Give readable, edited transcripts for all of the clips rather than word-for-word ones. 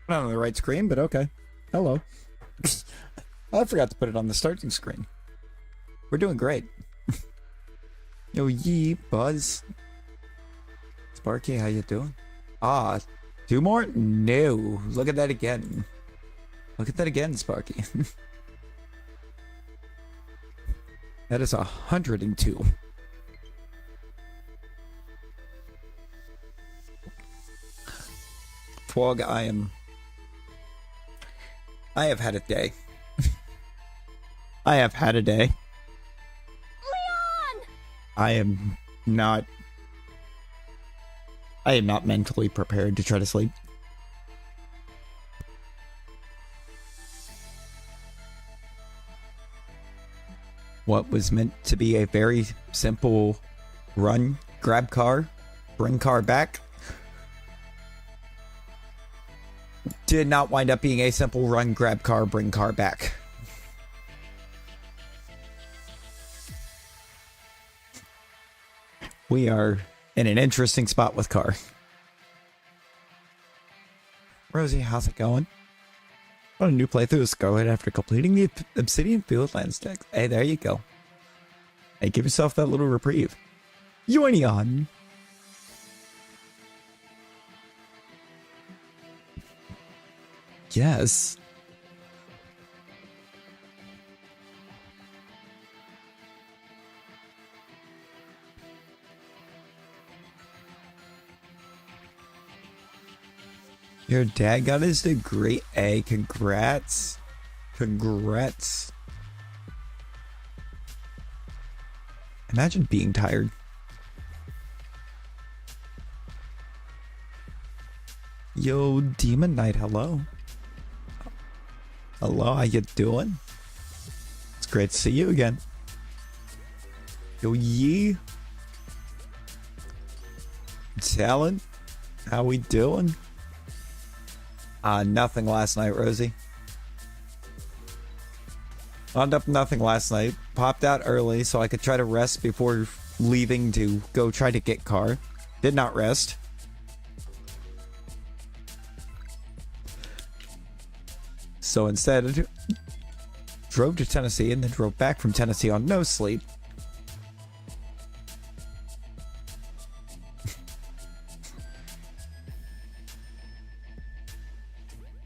Not on the right screen, but okay. Hello. I forgot to put it on the starting screen. We're doing great. Yo, yee, Buzz. Sparky, how you doing? Ah, two more? No. Look at that again. Look at that again, Sparky. That is 102. Twog, I have had a day. I have had a day. Leon! I am not mentally prepared to try to sleep. What was meant to be a very simple run, grab car, bring car back, did not wind up being a simple run, grab car, bring car back. We are in an interesting spot with car. Rosie, how's it going? On a new playthrough of Scarlet after completing the Obsidian Fieldlands text. Hey, there you go. Hey, give yourself that little reprieve. Yoinion! Yes. Your dad got his degree. Hey, congrats. Congrats. Imagine being tired. Yo, Demon Knight, hello. Hello, how you doing? It's great to see you again. Yo, Yee. Talon, how we doing? Nothing last night, Rosie. Wound up nothing last night. Popped out early so I could try to rest before leaving to go try to get car. Did not rest. So instead, drove to Tennessee and then drove back from Tennessee on no sleep.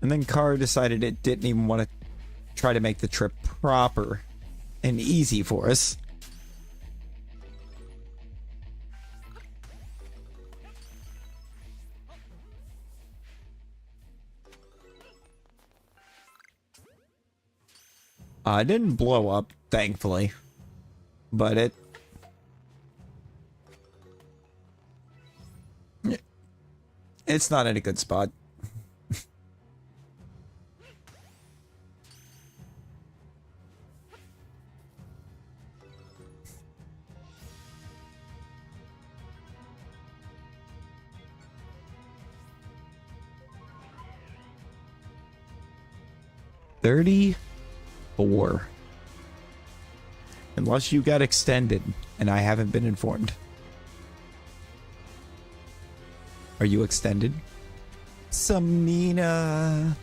And then Car decided it didn't even want to try to make the trip proper and easy for us. It didn't blow up, thankfully. But it's not in a good spot. $34. Unless you got extended, and I haven't been informed. Are you extended? Samina.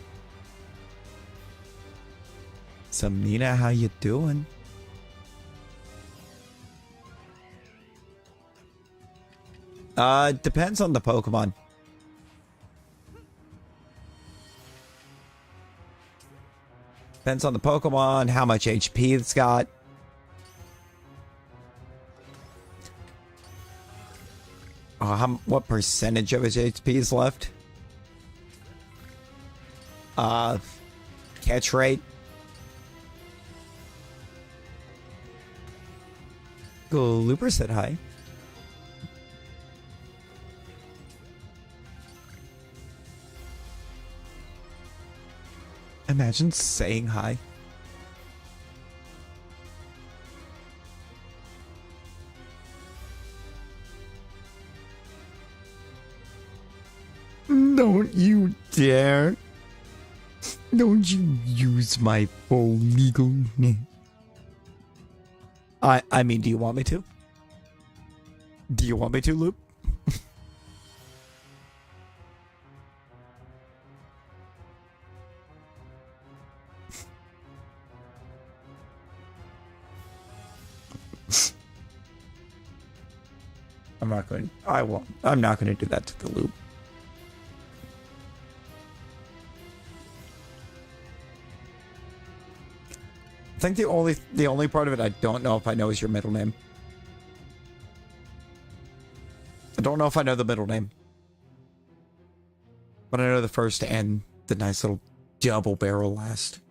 Samina, how you doing? Depends on the Pokemon. Depends on the Pokemon, how much HP it's got. What percentage of its HP is left? Catch rate. Looper said hi. Imagine saying hi. Don't you dare. Don't you use my full legal name. I mean, do you want me to? Do you want me to, Loop? I'm not going. I won't. I'm not going to do that to the loop. I think the only part of it I don't know if I know is your middle name. I don't know if I know the middle name. But I know the first and the nice little double barrel last.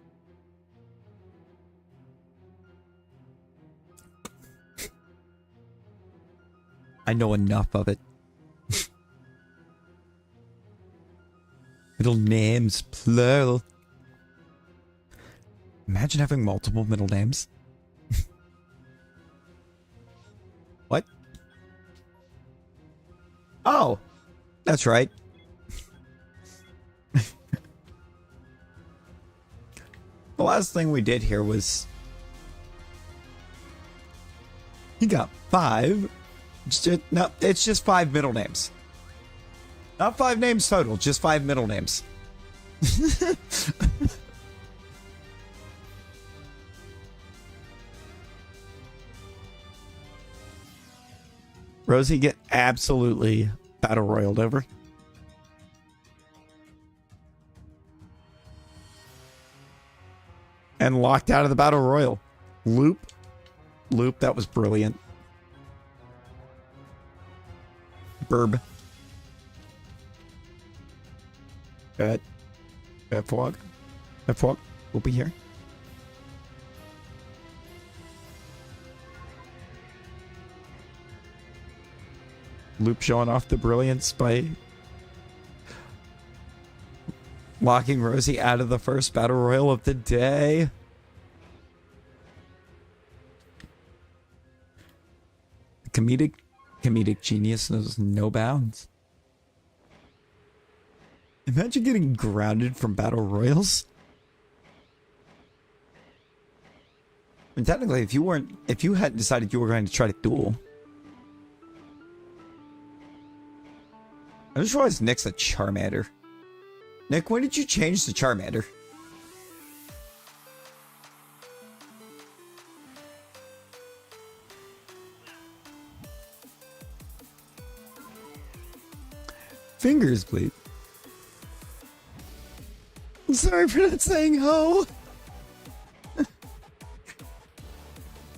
I know enough of it. Middle names, plural. Imagine having multiple middle names. What? Oh, that's right. The last thing we did here was... He got 5. No, it's just 5 middle names. Not 5 names total, just 5 middle names. Rosie get absolutely battle royaled over. And locked out of the battle royal. Loop, that was brilliant. Burb. Good. F-Walk. F-Walk will be here. Loop showing off the brilliance by locking Rosie out of the first battle royal of the day. Comedic genius knows no bounds. Imagine getting grounded from battle royals. And technically, if you hadn't decided you were going to try to duel. I just realized Nick's a Charmander. Nick, when did you change the Charmander? Fingers, please. I'm sorry for not saying ho.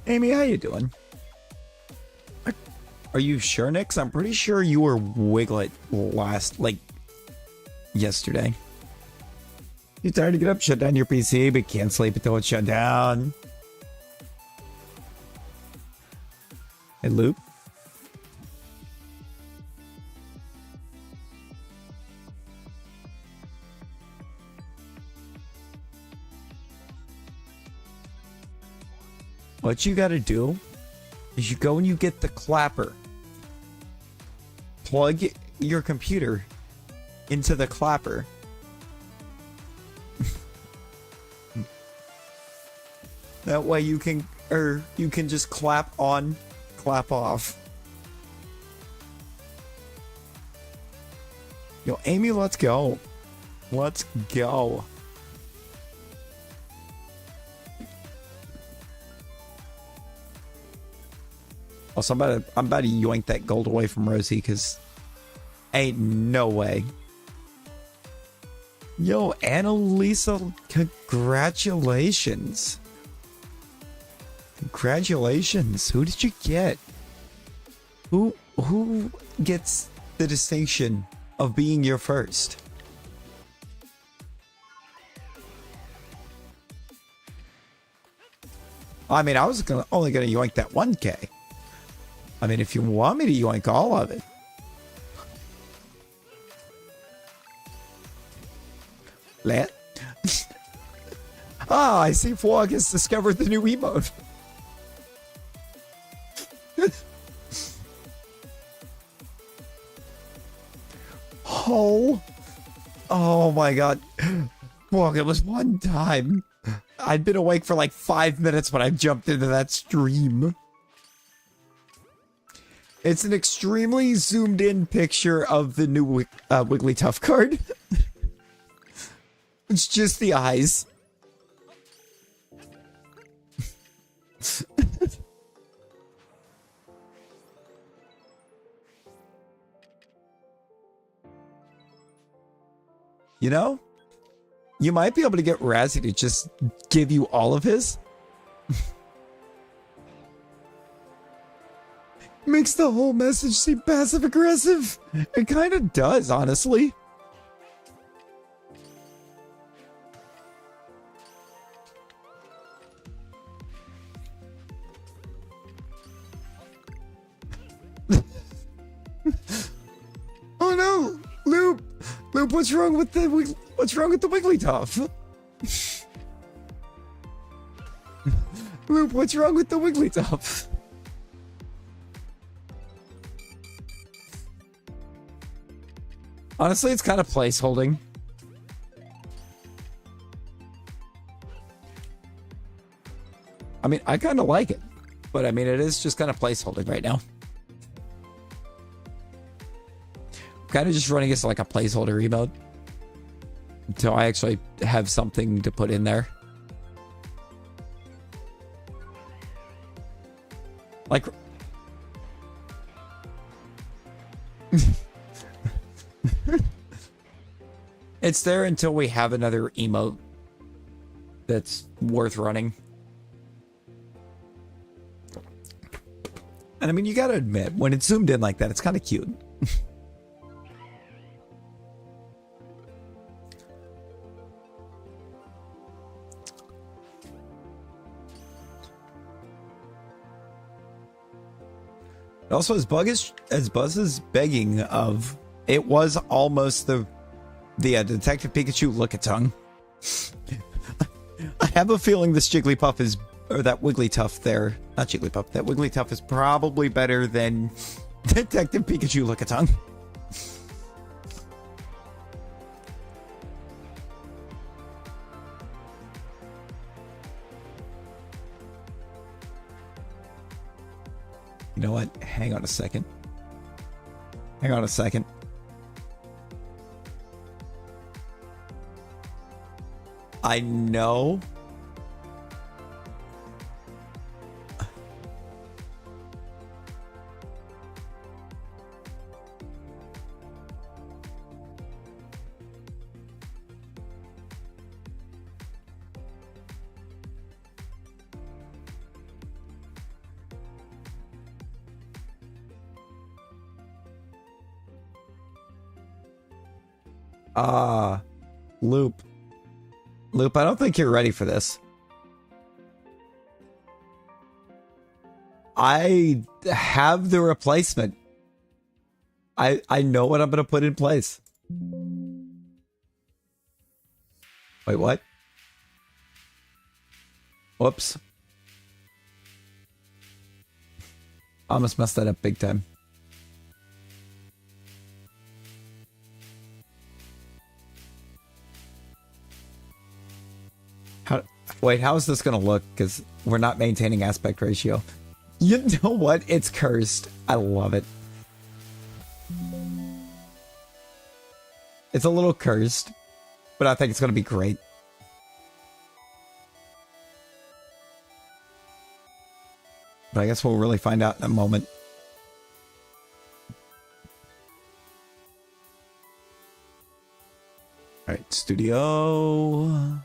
Amy, how you doing? Are you sure, Nick? 'Cause I'm pretty sure you were Wiglet last, yesterday. You're tired to get up, shut down your PC, but can't sleep until it's shut down. Hey, Luke. What you gotta do is you go and you get the clapper. Plug your computer into the clapper. That way you can just clap on, clap off. Yo, Amy, let's go. Let's go. Also, I'm about to yoink that gold away from Rosie, because ain't no way. Yo, Annalisa, congratulations. Congratulations. Who did you get? Who gets the distinction of being your first? I mean, I was only gonna yoink that 1K. I mean, if you want me to yoink all of it. Let. Ah, I see Flog has discovered the new emote. Oh my god. Flog, it was one time. I'd been awake for like 5 minutes when I jumped into that stream. It's an extremely zoomed in picture of the new Wigglytuff card. It's just the eyes. You know? You might be able to get Razzie to just give you all of his. Makes the whole message seem passive aggressive. It kind of does, honestly. Oh no, Loop! Loop, what's wrong with the Wigglytuff? Loop, what's wrong with the Wigglytuff? Honestly, it's kind of placeholding. I mean, I kind of like it, but I mean, it is just kind of placeholding right now. Kind of just running as like a placeholder emote until I actually have something to put in there. Like, it's there until we have another emote that's worth running. And I mean, you gotta admit, when it's zoomed in like that, it's kind of cute. Also, as Buzz's begging of, it was almost the Detective Pikachu look-a-tongue. I have a feeling this Jigglypuff is, or that Wigglytuff there, not Jigglypuff, that Wigglytuff is probably better than Detective Pikachu look-a-tongue. You know what? Hang on a second. Hang on a second. I know. Loop. Loop, I don't think you're ready for this. I have the replacement. I know what I'm going to put in place. Wait, what? Whoops. I almost messed that up big time. Wait, how is this going to look? Because we're not maintaining aspect ratio. You know what? It's cursed. I love it. It's a little cursed, but I think it's going to be great. But I guess we'll really find out in a moment. All right, studio.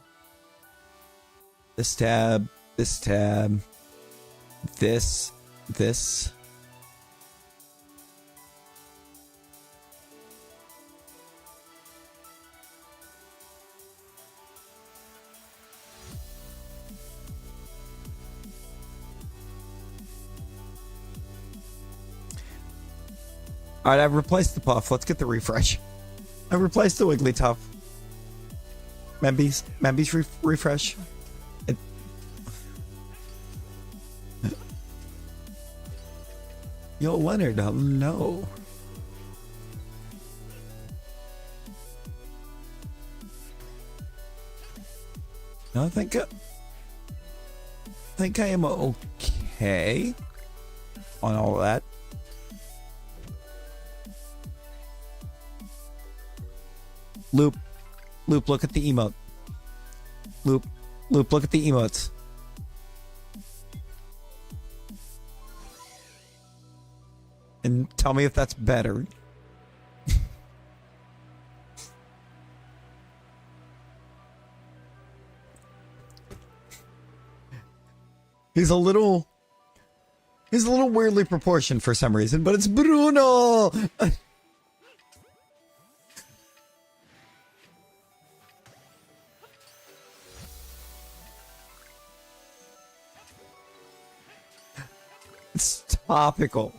This tab, this tab, this. All right, I've replaced the Puff. Let's get the refresh. I replaced the Wigglytuff. Membies refresh. Yo, Leonard, hello. No, I think I am okay on all of that. Loop, look at the emote. Loop, look at the emotes. And tell me if that's better. He's a little weirdly proportioned for some reason, but it's Bruno! It's topical.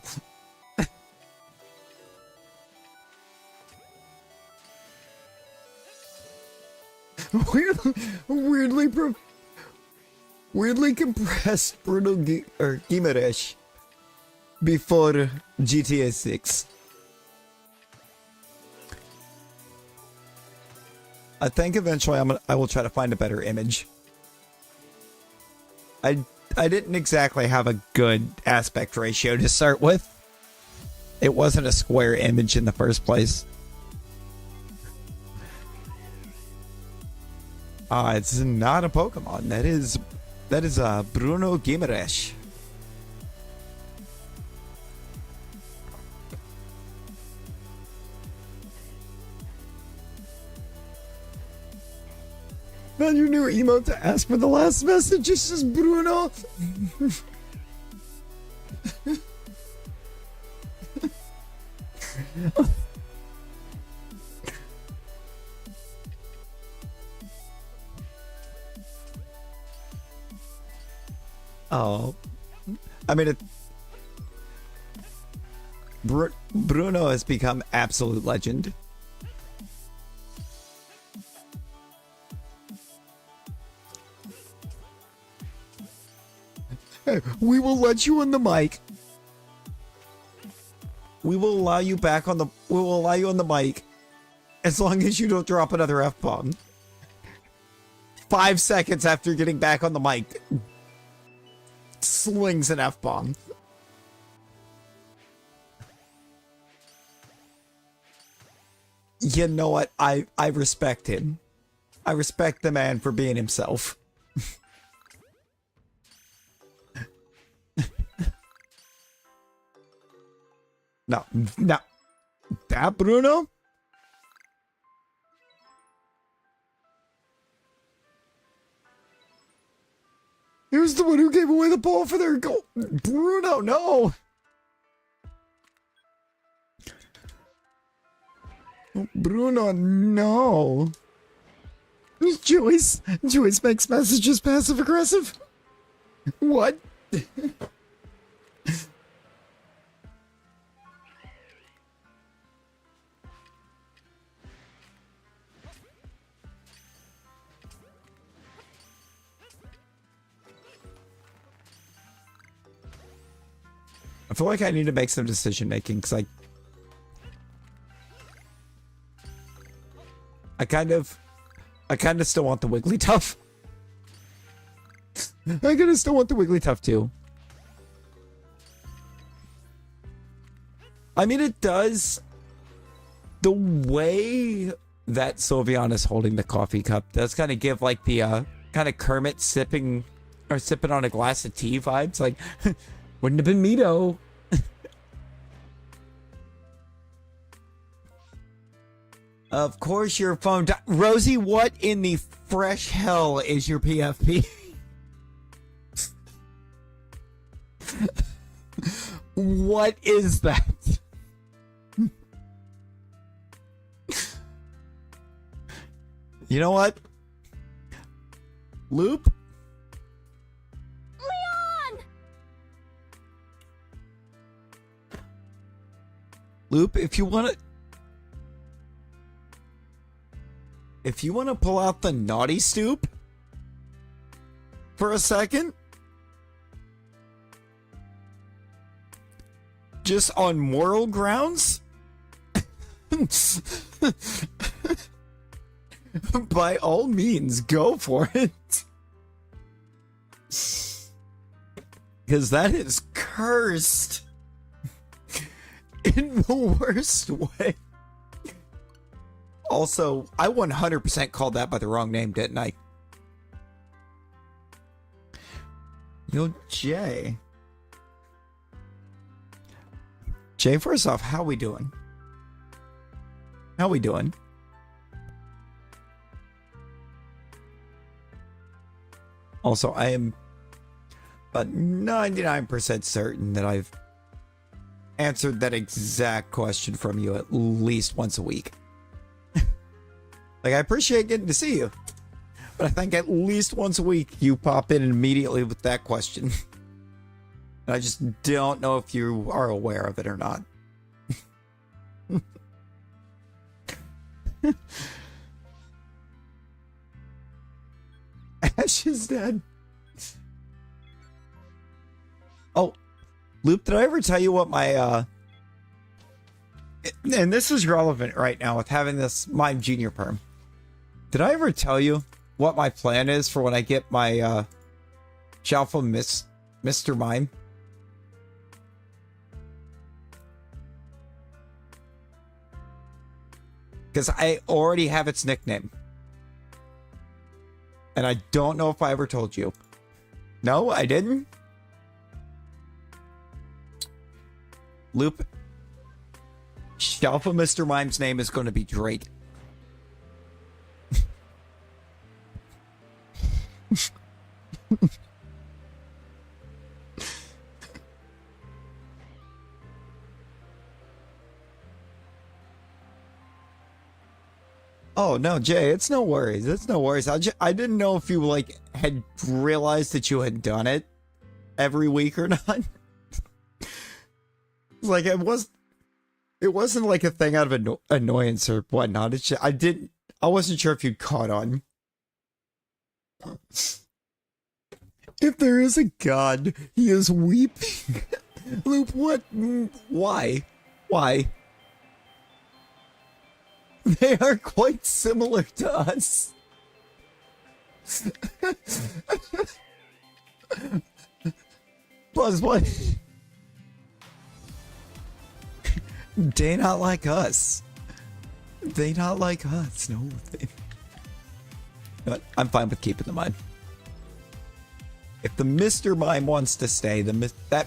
Weirdly compressed Bruno Guimaraes before GTA 6. I think eventually I will try to find a better image. I didn't exactly have a good aspect ratio to start with. It wasn't a square image in the first place. It's not a Pokemon. That is Bruno Guimaraes. Man, your new emote to ask for the last message is just Bruno. Oh, I mean, Bruno has become absolute legend. Hey, we will let you on the mic. We will allow you back on the. We will allow you on the mic, as long as you don't drop another F-bomb. 5 seconds after getting back on the mic, slings an F-bomb. You know what? I respect him. I respect the man for being himself. No. That Bruno? He was the one who gave away the ball for their goal. Bruno, no. Bruno, no. Joyce makes messages passive aggressive. What? I feel like I need to make some decision making because I kind of still want the Wigglytuff. I kind of still want the Wigglytuff too. I mean, it does. The way that Sylveon is holding the coffee cup does kind of give like the kind of Kermit sipping on a glass of tea vibes. Like, wouldn't have been me though. Of course your phone Rosie, what in the fresh hell is your PFP? What is that? You know what? Loop? Leon! Loop, if you want to pull out the naughty stoop for a second, just on moral grounds, by all means, go for it. Because that is cursed in the worst way. Also, I 100% called that by the wrong name, didn't I? Yo, Jay. Jay, first off, how we doing? How we doing? Also, I am but 99% certain that I've answered that exact question from you at least once a week. Like, I appreciate getting to see you, but I think at least once a week you pop in immediately with that question. And I just don't know if you are aware of it or not. Ash is dead. Oh, Loop, did I ever tell you what my, and this is relevant right now with having this Mime Junior perm. Did I ever tell you what my plan is for when I get my, Shalpha Mr. Mime? Because I already have its nickname. And I don't know if I ever told you. No, I didn't? Loop. Shalpha Mr. Mime's name is going to be Drake. Oh, no, Jay, it's no worries. It's no worries. I didn't know if you, like, had realized that you had done it every week or not. Like, it wasn't like a thing out of annoyance or whatnot. It's just, I wasn't sure if you'd caught on. If there is a god, he is weeping. Loop, what? Why? Why? They are quite similar to us. Buzz, what? They not like us. They not like us. No. But I'm fine with keeping the mime. If the Mr. Mime wants to stay, that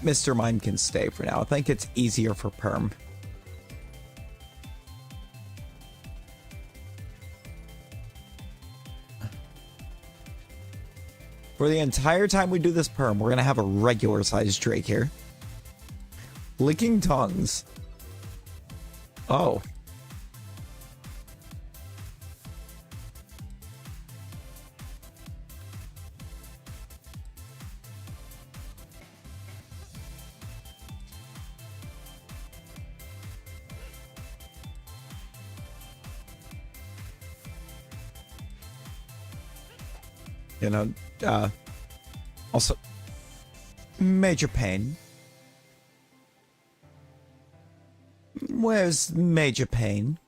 Mr. Mime can stay for now. I think it's easier for perm. For the entire time we do this perm, we're going to have a regular sized Drake here. Licking tongues. Oh. You know, also, Major Pain. Where's Major Pain?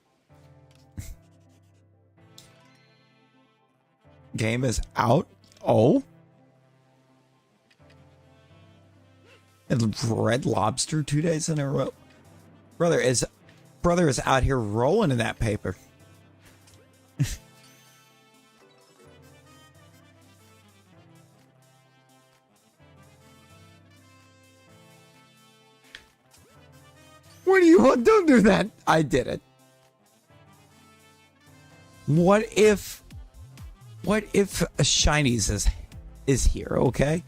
Game is out. Oh. And Red Lobster 2 days in a row. Brother is out here rolling in that paper. What do you want? Don't do that. I did it. What if a Shinies is here, okay?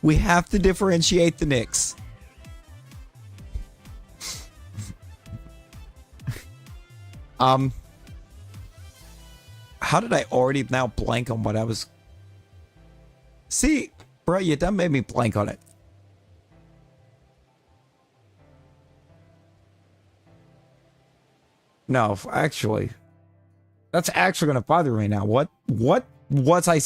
We have to differentiate the Knicks. How did I already now blank on what I was... See, bro, you done made me blank on it. No, actually, that's actually going to bother me now. What was I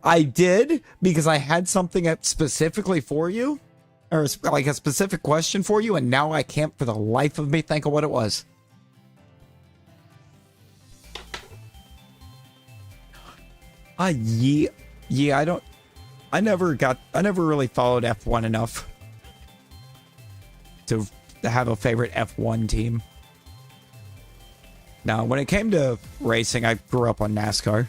I did because I had something specifically for you, or like a specific question for you, and now I can't for the life of me think of what it was. Yeah, I never really followed F1 enough to have a favorite F1 team. Now, when it came to racing, I grew up on NASCAR.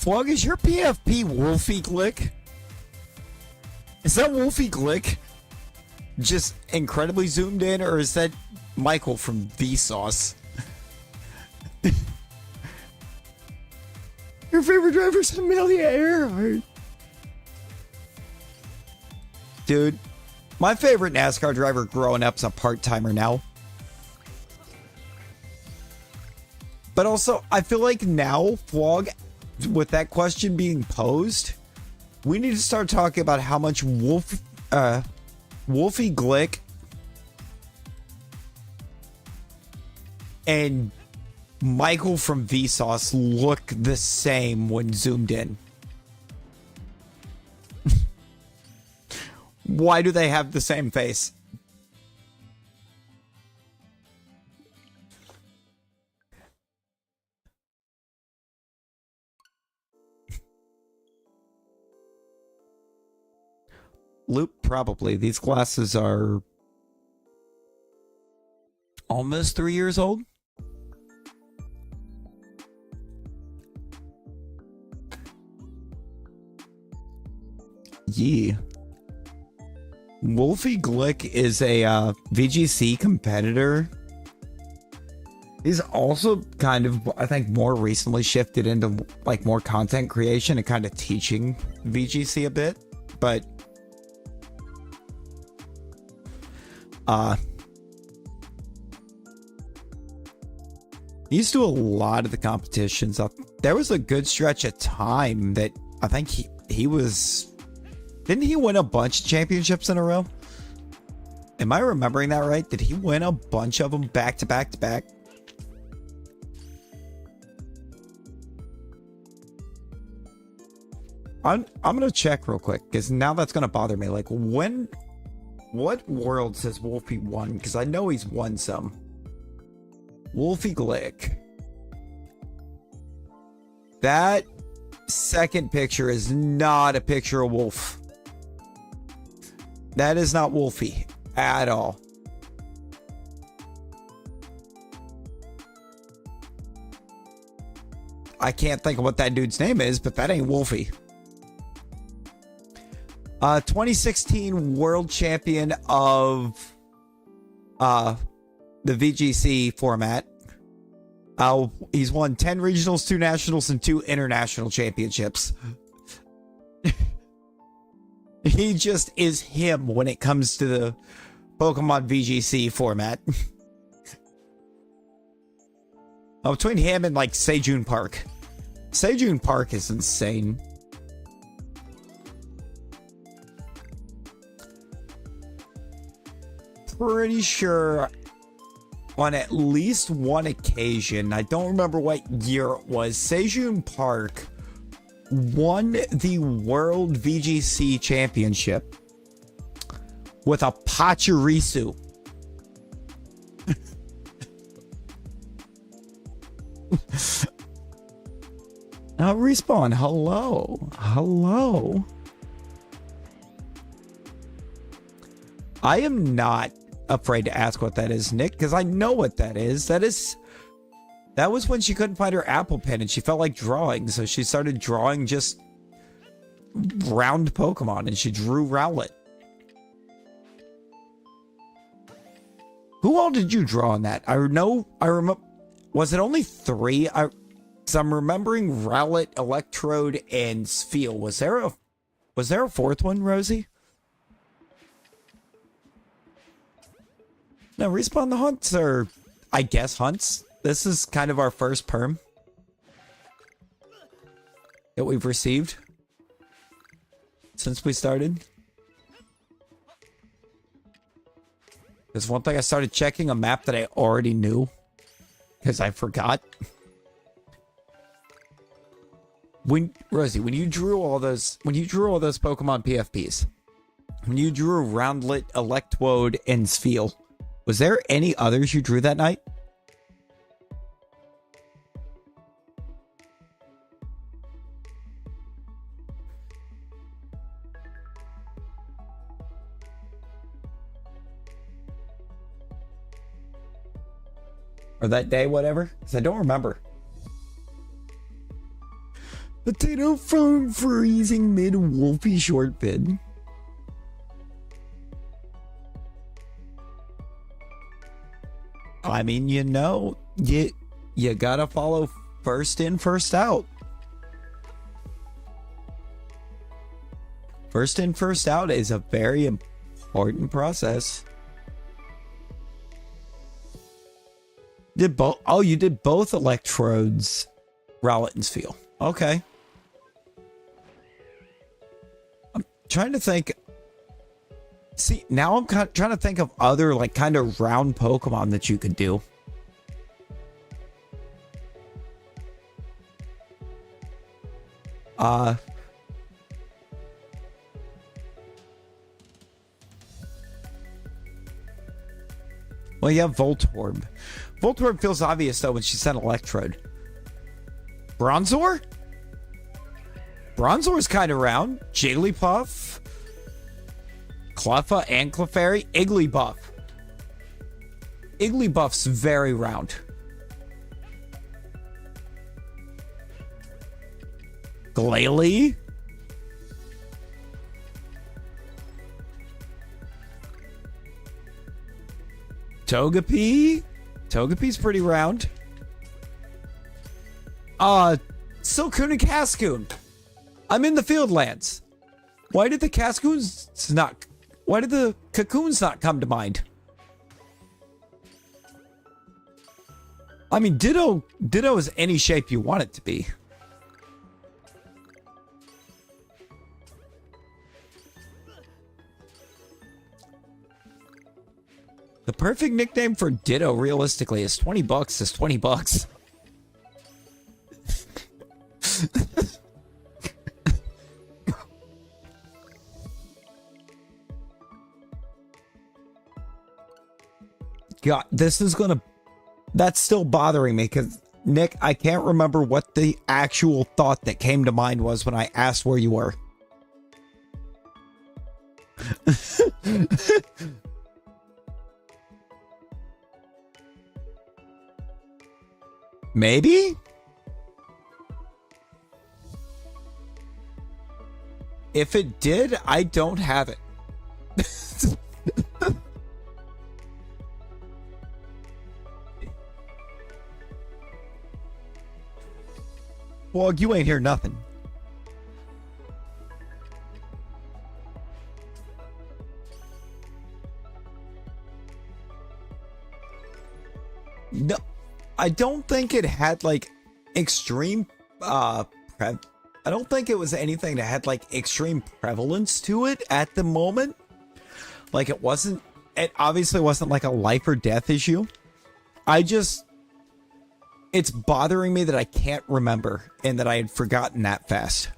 Flog, is your PFP Wolfie Glick? Is that Wolfie Glick just incredibly zoomed in, or is that Michael from Vsauce? Your favorite driver's Amelia Earhart. Dude, my favorite NASCAR driver growing up's a part-timer now. But also, I feel like now, Flog, with that question being posed, we need to start talking about how much Wolfie Glick and Michael from Vsauce look the same when zoomed in. Why do they have the same face? Loop, probably. These glasses are almost 3 years old. Yeah. Wolfie Glick is a VGC competitor. He's also kind of, I think, more recently shifted into like more content creation and kind of teaching VGC a bit. But he used to do a lot of the competitions. There was a good stretch of time that I think he was... Didn't he win a bunch of championships in a row? Am I remembering that right? Did he win a bunch of them back to back to back? I'm gonna check real quick, because now that's gonna bother me. Like, what worlds has Wolfie won? Because I know he's won some. Wolfie Glick. That second picture is not a picture of Wolf. That is not Wolfie at all. I can't think of what that dude's name is, but that ain't Wolfie. 2016 world champion of the VGC format. He's won 10 regionals, 2 nationals, and 2 international championships. He just is him when it comes to the Pokemon VGC format. Between him and like Sejun Park. Sejun Park is insane. Pretty sure on at least one occasion, I don't remember what year it was, Sejun Park won the World VGC Championship with a Pachirisu. Respawn, hello. Hello. I am not afraid to ask what that is, Nick, because I know what that is. That was when she couldn't find her Apple Pen and she felt like drawing, so she started drawing just round Pokemon, and she drew Rowlet. Who all did you draw on that? I remember. Was it only 3? So I'm remembering Rowlet, Electrode, and Spheal. Was there a 4th one, Rosie? No, Respawn, the hunts are, I guess, hunts. This is kind of our first perm that we've received since we started. There's one thing, I started checking a map that I already knew because I forgot. Rosie, when you drew all those Pokemon PFPs, when you drew Roundlet, Electrode, and Spheal, was there any others you drew that night? Or that day, whatever? Because I don't remember. Potato from freezing mid Wolfie short bid. I mean, you know, you gotta follow first in, first out. First in, first out is a very important process. Did both? Oh, you did both electrodes. Rowletton's feel. Okay. I'm trying to think. See, now I'm trying to think of other like kind of round Pokemon that you could do. Well, yeah, Voltorb. Voltorb feels obvious though when she said Electrode. Bronzor? Bronzor's kind of round. Jigglypuff. Cleffa and Clefairy. Igglybuff. Igglybuff's very round. Glalie. Togepi. Togepi's pretty round. Silcoon and Cascoon. I'm in the Fieldlands. Why did the Cascoons not... Why did the Cocoons not come to mind? I mean, Ditto is any shape you want it to be. The perfect nickname for Ditto, realistically, is 20 bucks is 20 bucks. God, this is gonna... That's still bothering me, because, Nick, I can't remember what the actual thought that came to mind was when I asked where you were. Maybe? If it did, I don't have it. Well, you ain't hear nothing. No, I don't think it had like extreme I don't think it was anything that had like extreme prevalence to it at the moment. Like it obviously wasn't like a life or death issue. It's bothering me that I can't remember and that I had forgotten that fast.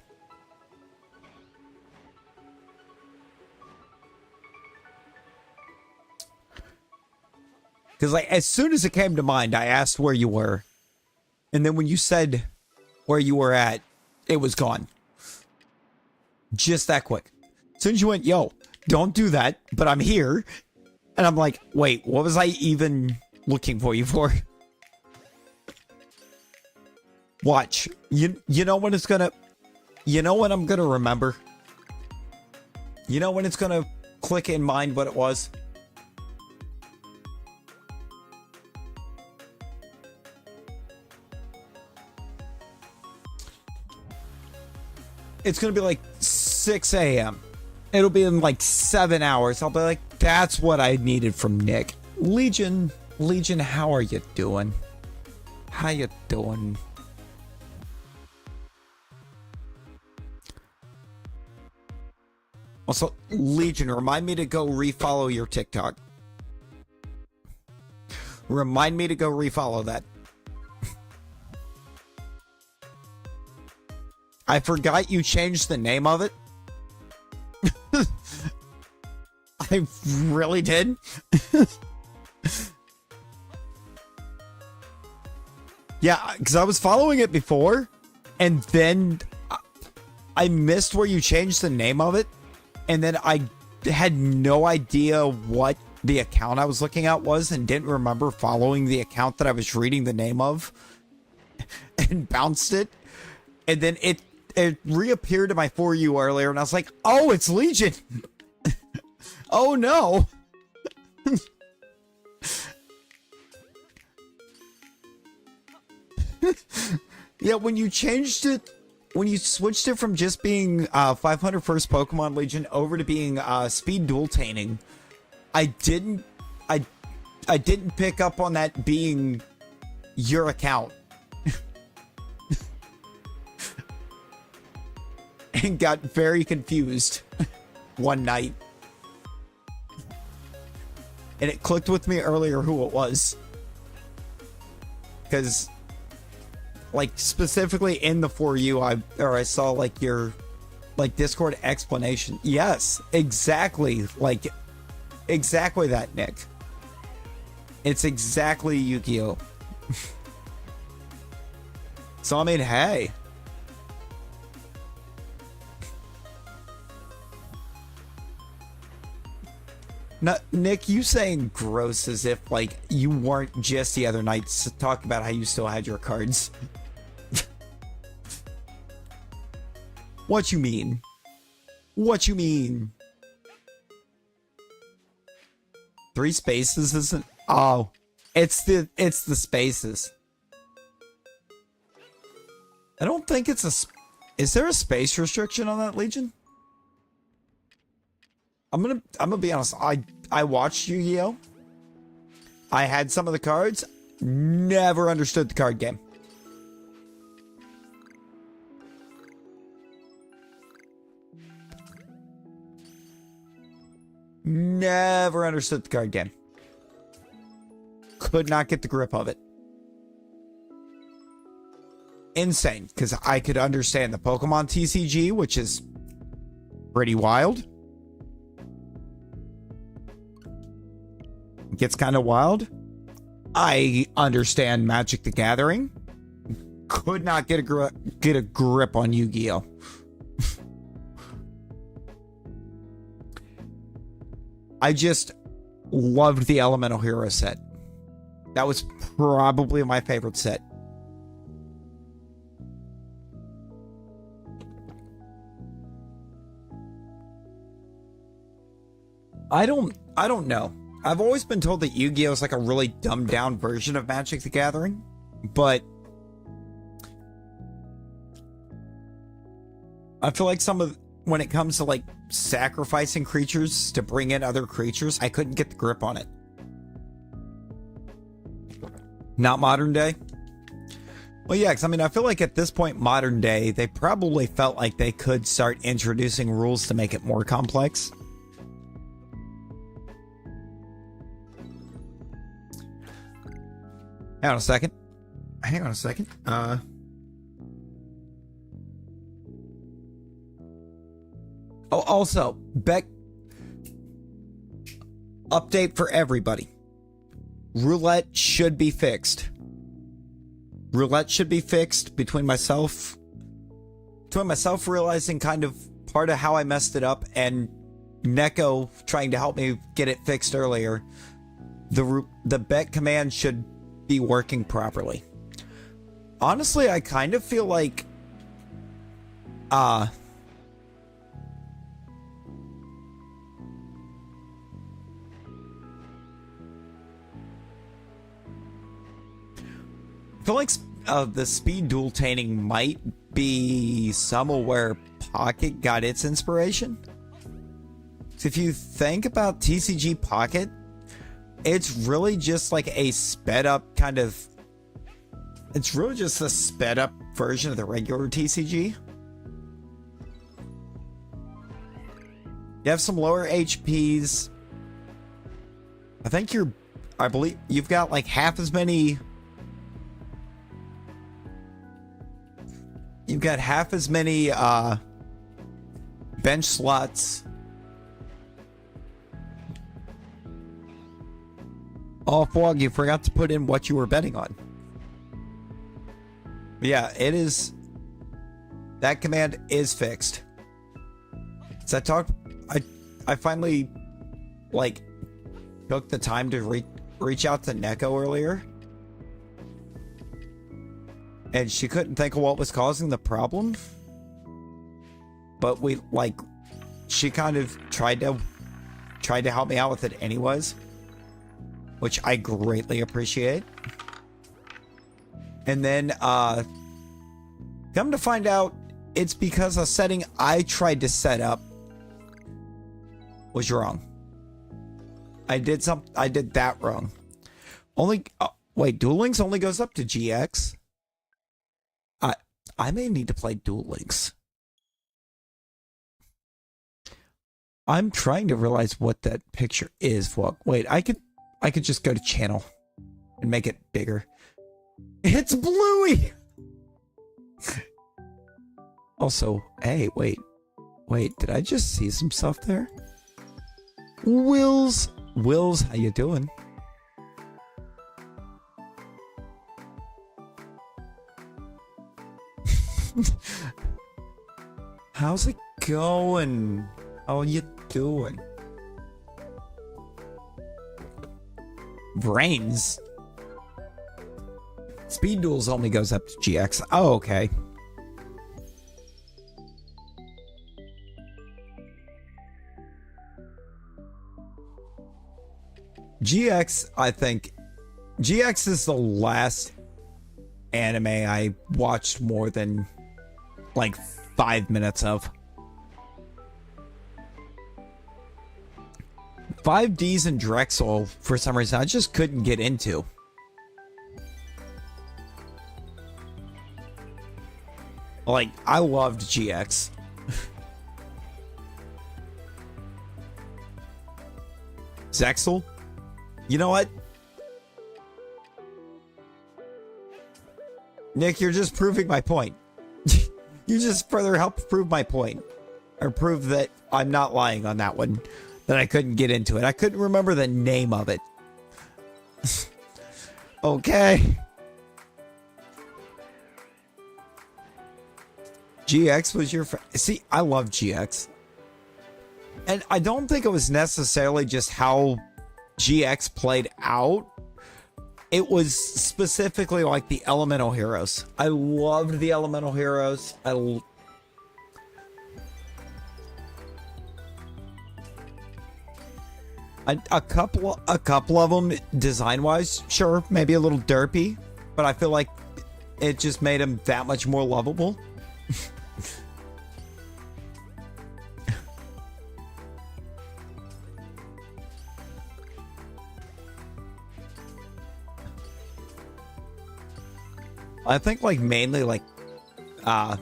Because like as soon as it came to mind, I asked where you were. And then when you said where you were at, it was gone. Just that quick. As soon as you went, yo, don't do that, but I'm here. And I'm like, wait, what was I even looking for you for? Watch. You know when it's gonna... You know when I'm gonna remember? You know when it's gonna click in mind what it was? It's gonna be like 6 a.m. It'll be in like 7 hours. I'll be like, that's what I needed from Nick. Legion, how are you doing? How you doing? Also, Legion, remind me to go refollow your TikTok. Remind me to go refollow that. I forgot you changed the name of it. I really did. Yeah, because I was following it before, and then I missed where you changed the name of it, and then I had no idea what the account I was looking at was, and didn't remember following the account that I was reading the name of, and bounced it, and then it reappeared in my For You earlier, and I was like, oh, it's Legion. Oh no. Yeah, when you changed it, when you switched it from just being 500 first Pokemon Legion over to being speed dual tainting, I didn't pick up on that being your account. And got very confused one night. And it clicked with me earlier who it was. Because, like, specifically in the For You, I saw, like, your, like, Discord explanation. Yes, exactly. Like, exactly that, Nick. It's exactly Yu-Gi-Oh! So, I mean, hey. No, Nick, you saying gross as if, like, you weren't just the other night talking about how you still had your cards. What you mean? What you mean? 3 spaces isn't... Oh, it's the spaces. I don't think it's a... Is there a space restriction on that, Legion? I'm gonna be honest. I watched Yu-Gi-Oh! I had some of the cards. Never understood the card game. Never understood the card game. Could not get the grip of it. Insane, because I could understand the Pokemon TCG, which is pretty wild. Gets kind of wild. I understand Magic the Gathering. Could not get a grip on Yu-Gi-Oh! I just loved the Elemental Hero set. That was probably my favorite set. I don't know. I've always been told that Yu-Gi-Oh! Is like a really dumbed down version of Magic the Gathering, but I feel like when it comes to like sacrificing creatures to bring in other creatures, I couldn't get the grip on it. Not modern day? Well, yeah, because I mean, I feel like at this point, modern day, they probably felt like they could start introducing rules to make it more complex. Hang on a second. Oh, also, Beck, update for everybody. Roulette should be fixed. Roulette should be fixed between myself realizing kind of part of how I messed it up and Neko trying to help me get it fixed earlier. The bet command should be working properly. Honestly, I kind of feel like I feel like the speed dual tainting might be somewhere where Pocket got its inspiration. So if you think about TCG Pocket, it's really just like a sped up kind of... It's really just a sped up version of the regular TCG. You have some lower HPs. I believe you've got like half as many... You've got half as many bench slots. Oh, Fog, you forgot to put in what you were betting on. But yeah, it is... That command is fixed. So I finally, like, took the time to reach out to Neko earlier. And she couldn't think of what was causing the problem. but she kind of tried to help me out with it anyways, which I greatly appreciate. And then come to find out, it's because a setting I tried to set up was wrong. I did that wrong. Wait, Duel Links only goes up to GX? I may need to play Duel Links. I'm trying to realize what that picture is. Wait, I could just go to channel and make it bigger. It's Bluey! Also, hey, wait, did I just see some stuff there? Wills, how you doing? How's it going? How you doing? Brains. Speed Duels only goes up to GX. Oh, okay. GX, I think GX is the last anime I watched more than like 5 minutes of. 5Ds and Drexel, for some reason, I just couldn't get into. Like, I loved GX. Zexel? You know what? Nick, you're just proving my point. You just further help prove my point. Or prove that I'm not lying on that one. That I couldn't get into it. I couldn't remember the name of it. Okay. GX was your friend. See, I love GX. And I don't think it was necessarily just how GX played out. It was specifically like the elemental heroes. I loved the elemental heroes. A couple of them design wise, sure, maybe a little derpy, but I feel like it just made them that much more lovable. I think like mainly like I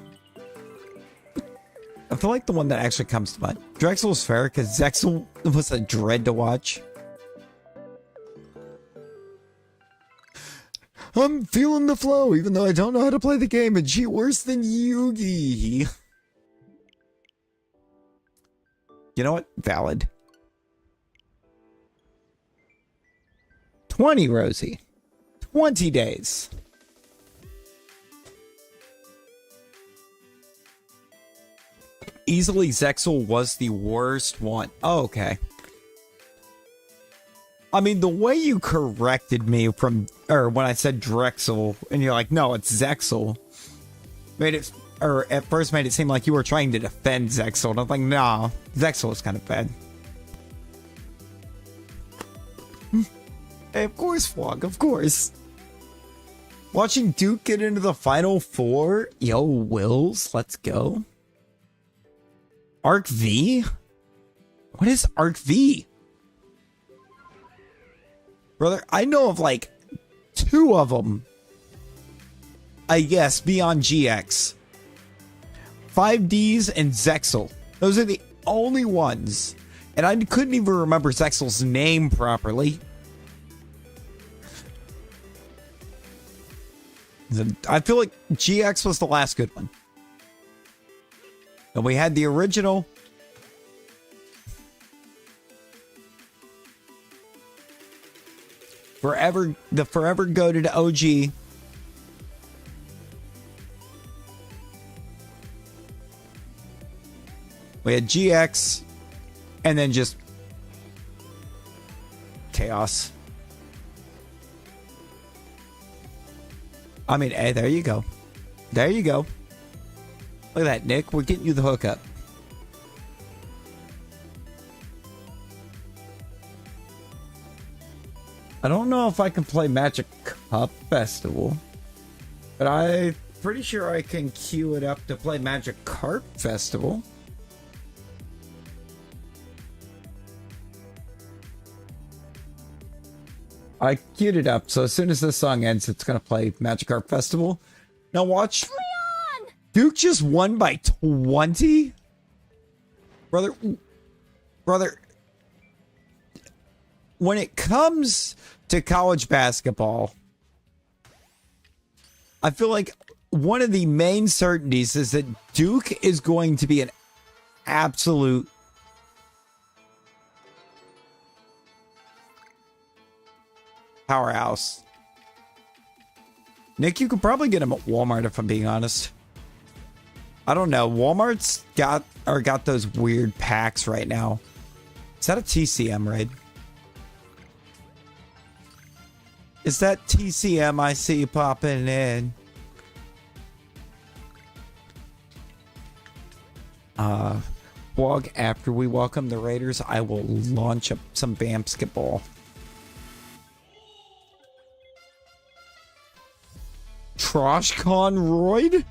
feel like the one that actually comes to mind. Drexel's fair because Zexel was a dread to watch. I'm feeling the flow even though I don't know how to play the game, and gee, worse than Yugi. You know what? Valid. 20, Rosie. 20 days. Easily Zexel was the worst one. Oh, okay. I mean, the way you corrected me from, or when I said Drexel, and you're like, no, it's Zexel, made it, or at first made it seem like you were trying to defend Zexel, and I'm like, nah, Zexel is kind of bad. Hey, of course, Flog, of course. Watching Duke get into the Final Four? Yo, Wills, let's go. Arc V? What is Arc V? Brother, I know of like 2 of them. I guess, beyond GX. 5Ds and Zexel. Those are the only ones. And I couldn't even remember Zexel's name properly. I feel like GX was the last good one. And we had the original. The forever goated OG. We had GX. And then just chaos. I mean, hey, there you go. There you go. Look at that, Nick. We're getting you the hookup. I don't know if I can play Magic Cup Festival, but I'm pretty sure I can queue it up to play Magic Carp Festival. I queued it up, so as soon as this song ends, it's gonna play Magikarp Festival. Now watch. Leon! Duke just won by 20? Brother, when it comes to college basketball, I feel like one of the main certainties is that Duke is going to be an absolute powerhouse. Nick, you could probably get him at Walmart if I'm being honest. I don't know. Walmart's got those weird packs right now. Is that a TCM raid? Is that TCM I see popping in? Blog, after we welcome the Raiders, I will launch up some basketball. Troshcon Royd?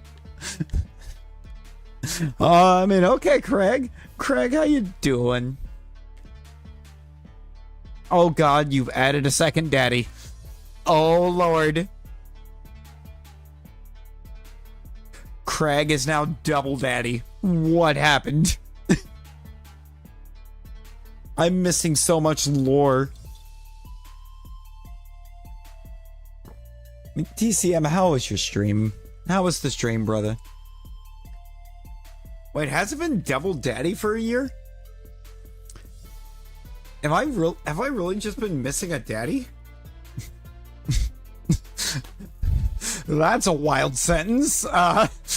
I mean, okay, Craig. Craig, how you doing? Oh, God, you've added a second daddy. Oh, Lord. Craig is now double daddy. What happened? I'm missing so much lore. TCM, how was your stream? How was the stream, brother? Wait, has it been double daddy for a year? Have I really just been missing a daddy? That's a wild sentence. But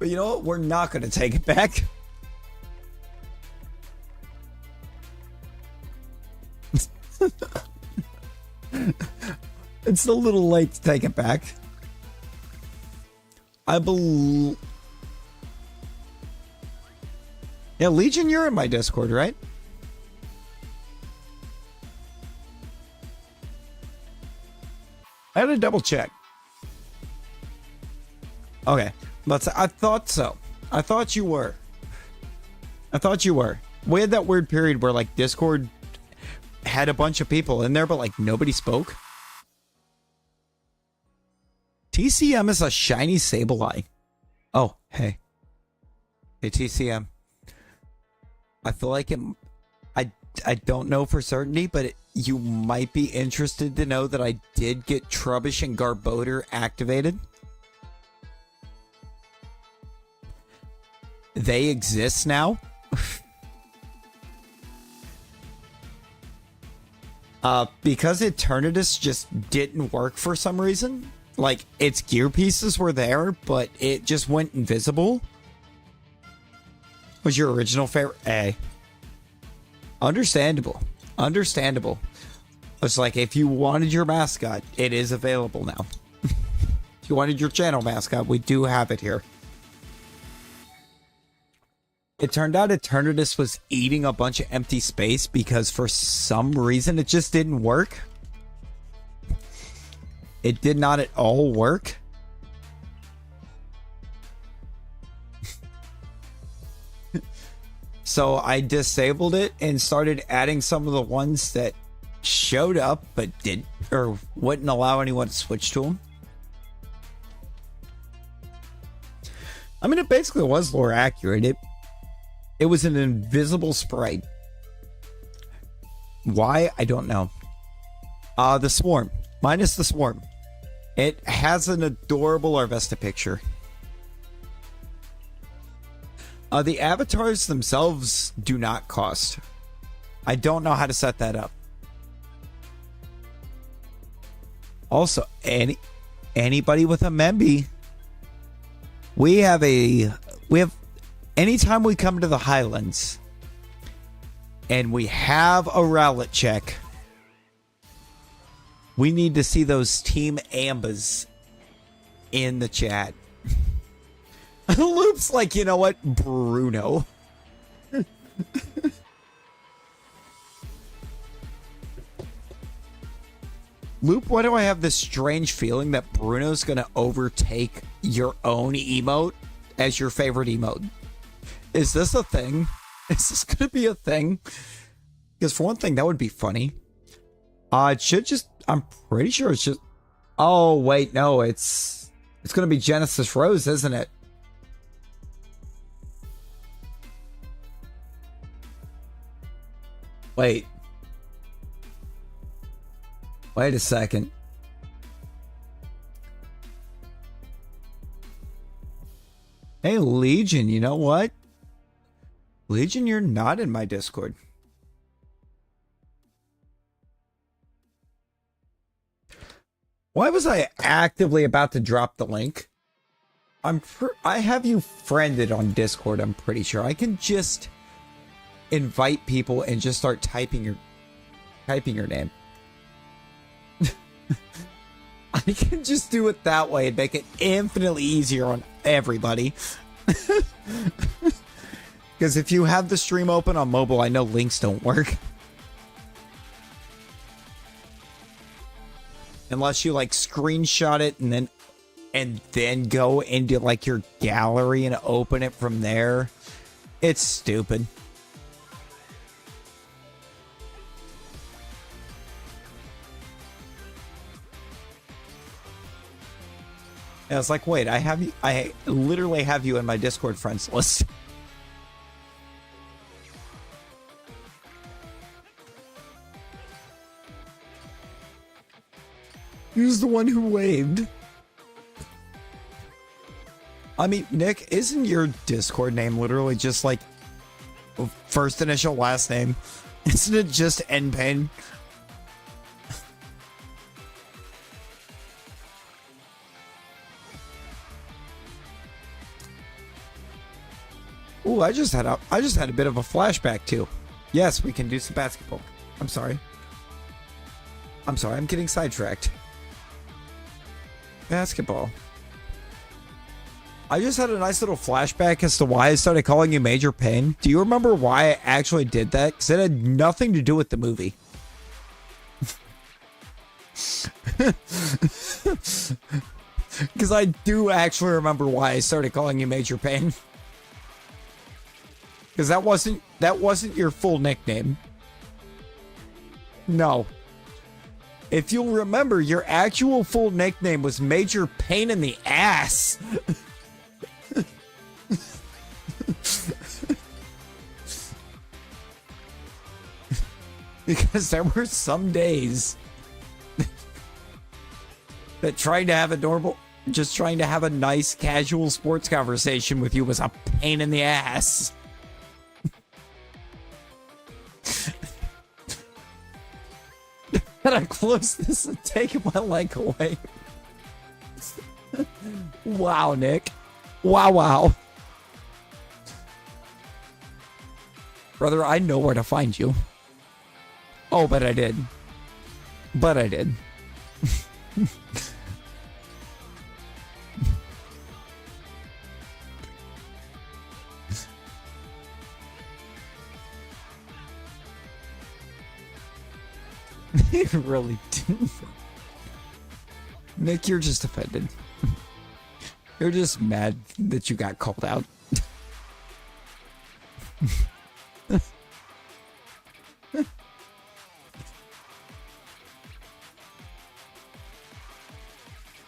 you know what? We're not going to take it back. It's a little late to take it back. I believe... Yeah, Legion, you're in my Discord, right? I had to double check. Okay, I thought so. I thought you were. We had that weird period where like Discord had a bunch of people in there, but like nobody spoke. TCM is a shiny Sableye. Oh, hey. Hey, TCM. I feel like I don't know for certainty, but you might be interested to know that I did get Trubbish and Garbodor activated. They exist now. Because Eternatus just didn't work for some reason. Like, its gear pieces were there, but it just went invisible. Was your original favorite? A. Understandable. It's like, if you wanted your mascot, it is available now. If you wanted your channel mascot, we do have it here. It turned out Eternatus was eating a bunch of empty space because for some reason it just didn't work. It did not at all work. So I disabled it and started adding some of the ones that showed up but didn't or wouldn't allow anyone to switch to them. I mean, it basically was lore accurate. It was an invisible sprite. Why? I don't know. The Swarm. Minus the Swarm. It has an adorable Arvesta picture. The avatars themselves do not cost. I don't know how to set that up. Also, anybody with a Memby, we have anytime we come to the Highlands and we have a Rowlet check, we need to see those Team Ambas in the chat. Loop's like, you know what? Bruno. Loop, why do I have this strange feeling that Bruno's gonna overtake your own emote as your favorite emote? Is this a thing? Is this gonna be a thing? Because for one thing, that would be funny. It should just, I'm pretty sure it's just, oh wait, no, it's gonna be Genesis Rose, isn't it? Wait a second. Hey, Legion, you know what? Legion, you're not in my Discord. Why was I actively about to drop the link? I have you friended on Discord, I'm pretty sure. I can just invite people and just start typing your name. I can just do it that way and make it infinitely easier on everybody. Because if you have the stream open on mobile, I know links don't work. Unless you like screenshot it and then go into like your gallery and open it from there. It's stupid. I was like, wait, I literally have you in my Discord friends list. Who's the one who waved? I mean, Nick, isn't your Discord name literally just like first initial, last name? Isn't it just NPain? Ooh, I just had a bit of a flashback too. Yes, we can do some basketball. I'm sorry, I'm getting sidetracked. Basketball. I just had a nice little flashback as to why I started calling you Major Pain. Do you remember why I actually did that? Because it had nothing to do with the movie. Because I do actually remember why I started calling you Major Pain. Because that wasn't your full nickname. No. If you'll remember, your actual full nickname was Major Pain in the Ass. Because there were some days that trying to have a nice casual sports conversation with you was a pain in the ass. Can I close this and take my leg away? Wow, Nick. Wow. Brother, I know where to find you. Oh, but I did. It really didn't. Nick, you're just offended. You're just mad that you got called out.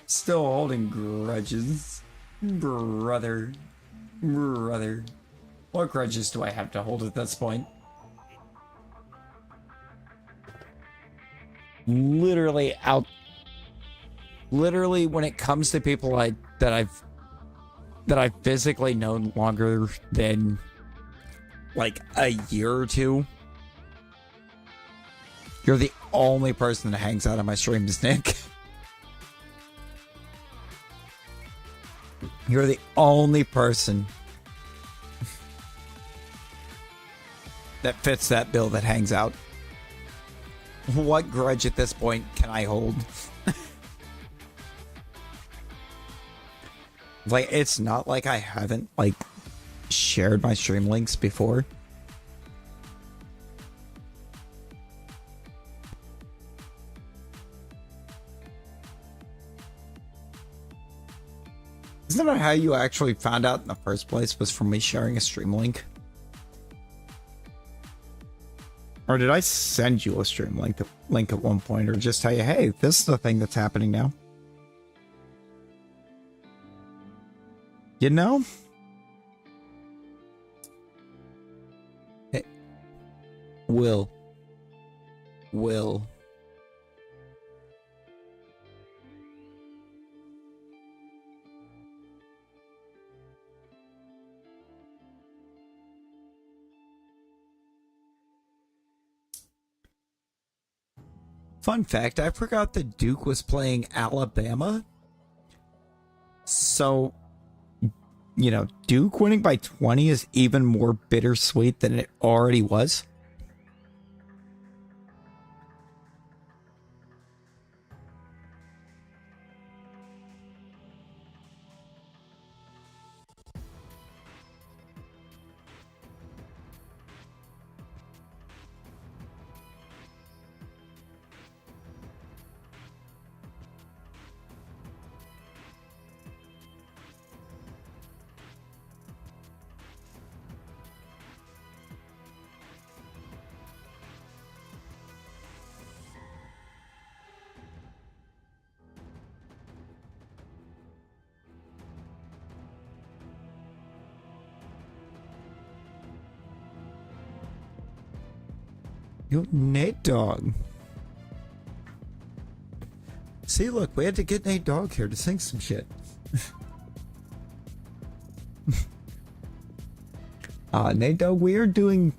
Still holding grudges. Brother. What grudges do I have to hold at this point? Literally when it comes to people that I've physically known longer than like a year or two, you're the only person that hangs out on my streams, Nick. You're the only person that fits that bill that hangs out. What grudge at this point can I hold? Like, it's not like I haven't, like, shared my stream links before. Isn't that how you actually found out in the first place, was from me sharing a stream link? Or did I send you a stream link at one point, or just tell you, hey, this is the thing that's happening now? You know? Hey, Will. Fun fact, I forgot that Duke was playing Alabama. So, you know, Duke winning by 20 is even more bittersweet than it already was. You Nate Dogg. See, look, we had to get Nate Dogg here to sing some shit. Nate Dogg, we're doing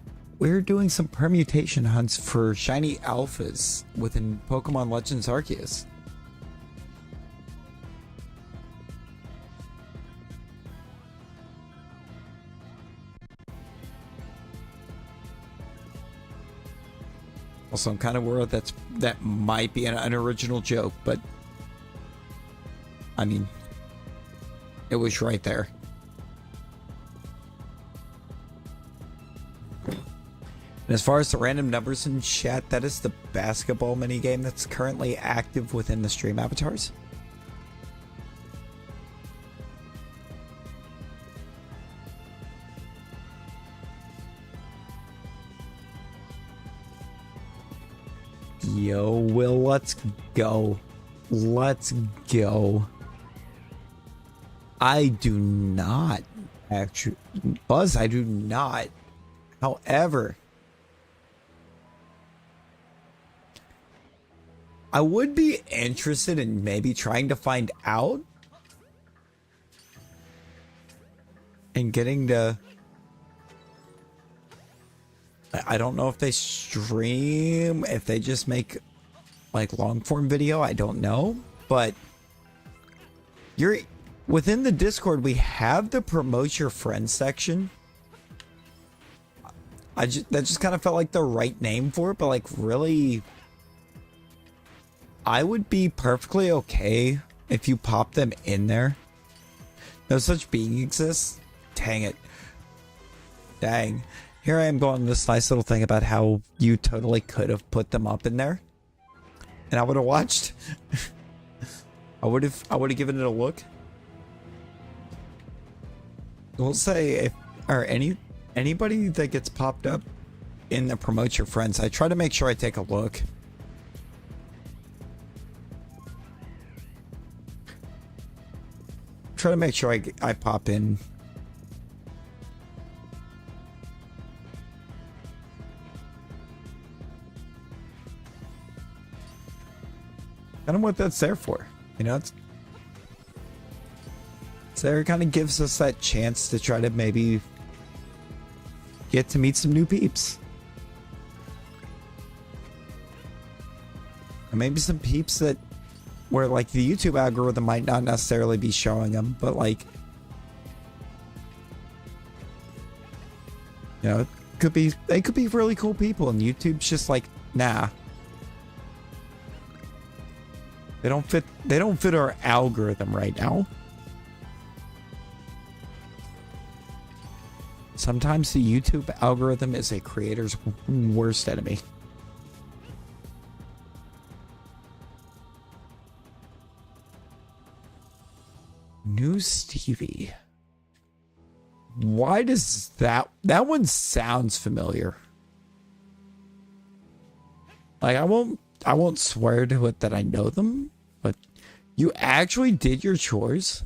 some permutation hunts for shiny alphas within Pokemon Legends Arceus. Also, I'm kind of worried that might be an unoriginal joke, but I mean, it was right there. And as far as the random numbers in chat, that is the basketball minigame that's currently active within the stream avatars. Yo, Will, let's go. Let's go. I do not actually, Buzz, I do not. However, I would be interested in maybe trying to find out and getting to, I don't know if they stream, if they just make like long form video, I don't know, but you're within the Discord, we have the promote your friends section. That just kind of felt like the right name for it, but like really, I would be perfectly okay if you pop them in there. No such being exists. Dang it. Dang. Here I am going this nice little thing about how you totally could have put them up in there. And I would have watched. I would have given it a look. We'll say if anybody that gets popped up in the promote your friends, I try to make sure I take a look. Try to make sure I pop in. Kind of what that's there for, you know. It's there, it kind of gives us that chance to try to maybe get to meet some new peeps, and maybe some peeps that where like the YouTube algorithm might not necessarily be showing them, but like, you know, they could be really cool people, and YouTube's just like, nah. They don't fit our algorithm right now. Sometimes the YouTube algorithm is a creator's worst enemy. New Who's Stevie? Why does that one sounds familiar? Like I won't swear to it that I know them, but you actually did your chores?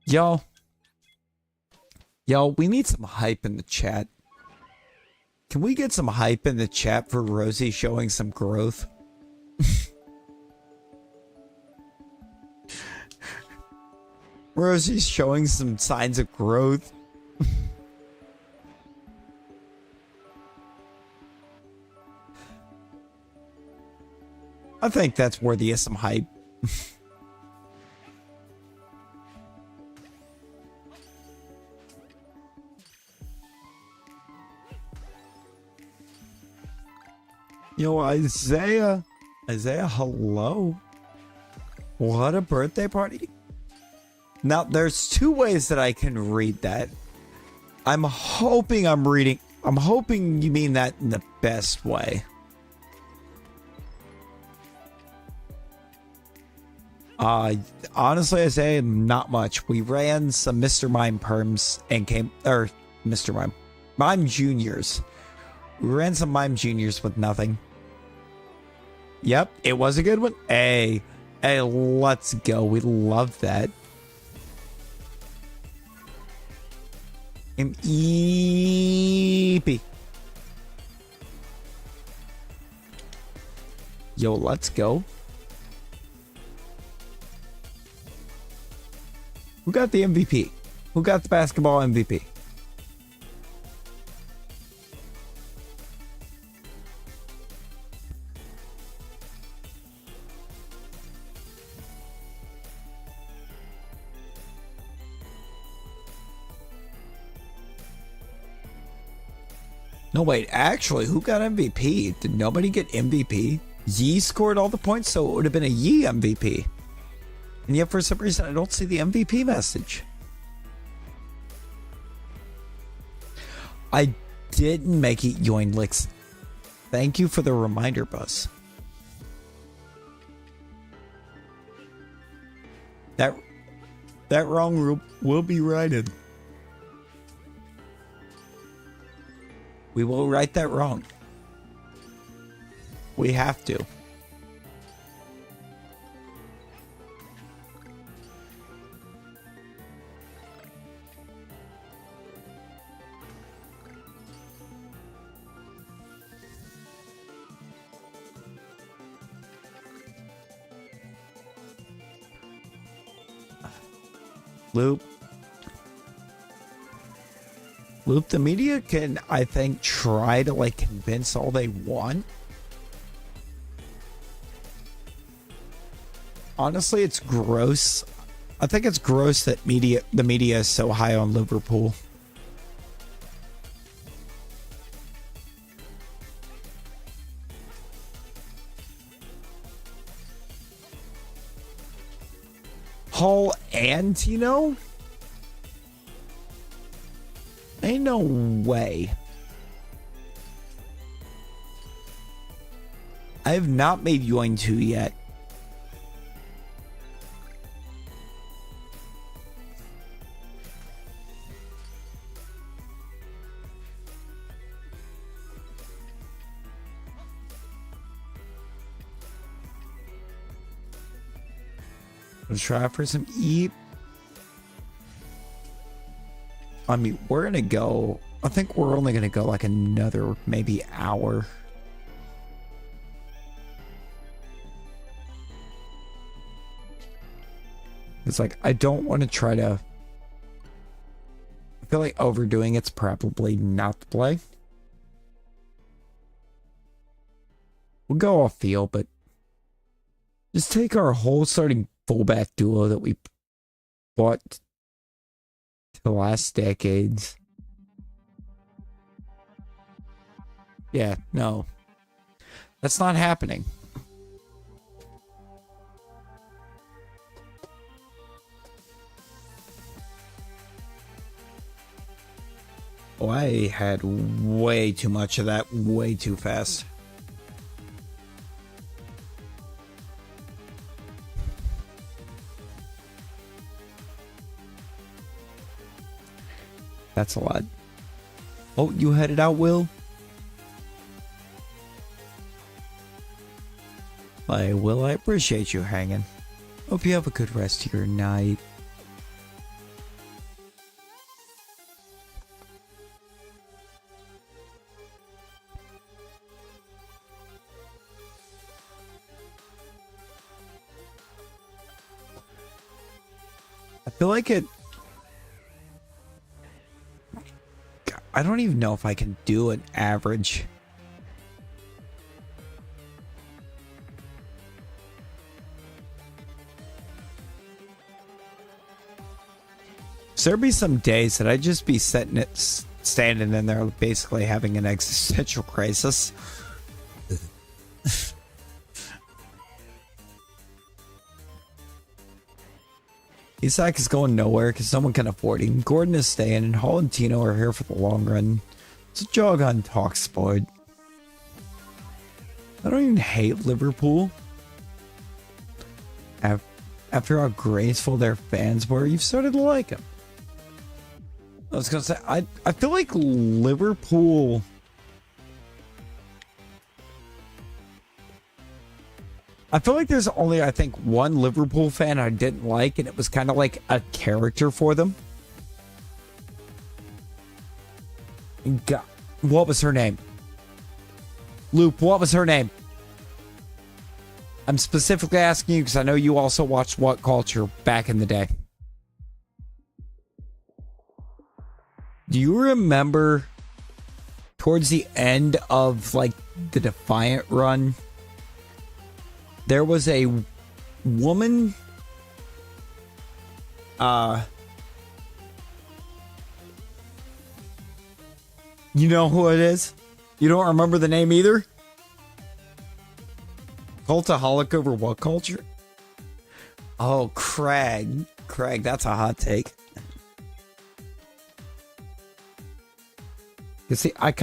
Yo, we need some hype in the chat. Can we get some hype in the chat for Rosie showing some growth? Rosie's showing some signs of growth. I think that's worthy of some hype. Yo, Isaiah, hello. What a birthday party. Now, there's two ways that I can read that. I'm hoping you mean that in the best way. Honestly, I say not much. We ran some Mr. Mime perms and Mime Juniors. We ran some Mime Juniors with nothing. Yep, it was a good one. Hey, let's go. We love that. Eepy. Yo, let's go. Who got the MVP? Who got the basketball MVP? No, wait, actually, who got MVP? Did nobody get MVP? Yi scored all the points, so it would have been a Yi MVP. And yet, for some reason, I don't see the MVP message. I didn't make it Yoinglix. Thank you for the reminder, Buzz. That wrong will be righted. We will right that wrong. We have to. Loop, the media can, I think, try to like convince all they want. Honestly, it's gross. I think it's gross that the media is so high on Liverpool. Hall and Tino? Ain't no way. I have not made Yoin 2 yet. Let's try for some eat. I mean, we're gonna go. I think we're only gonna go like another maybe hour. It's like I don't want to try to. I feel like overdoing it's probably not the play. We'll go off field, but just take our whole starting fullback duo that we bought to the last decades. Yeah, no. That's not happening. Oh, I had way too much of that way too fast. That's a lot. Oh, you headed out, Will? Bye, Will. I appreciate you hanging. Hope you have a good rest of your night. I feel like it... I don't even know if I can do an average. So there'd be some days that I'd just be standing in there basically having an existential crisis. Isak is going nowhere because someone can afford him. Gordon is staying, and Hall and Tino are here for the long run. It's a jog on talk sport. I don't even hate Liverpool. After how graceful their fans were, you've started to like them. I was gonna say, I feel like Liverpool... I feel like there's only, I think, one Liverpool fan I didn't like, and it was kind of like a character for them. God, what was her name? Loop, what was her name? I'm specifically asking you because I know you also watched What Culture back in the day. Do you remember towards the end of, like, the Defiant run... There was a woman, you know who it is? You don't remember the name either? Cultaholic over What Culture? Oh, Craig. Craig, that's a hot take. You see, I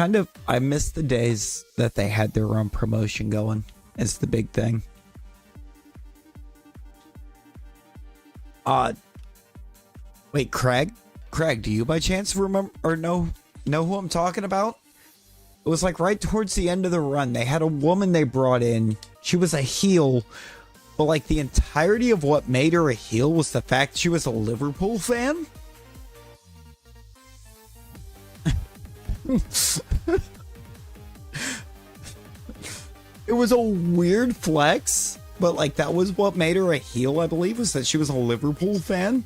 miss the days that they had their own promotion going. It's the big thing. Wait, Craig? Craig, do you by chance remember or know who I'm talking about? It was like right towards the end of the run. They had a woman they brought in. She was a heel, but like the entirety of what made her a heel was the fact she was a Liverpool fan. It was a weird flex. But, like, that was what made her a heel, I believe, was that she was a Liverpool fan.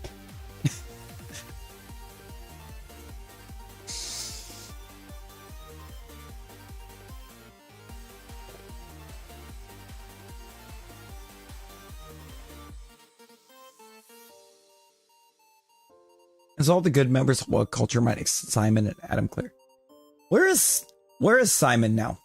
As all the good members of What Culture minus Simon and Adam Clear. Where is Simon now?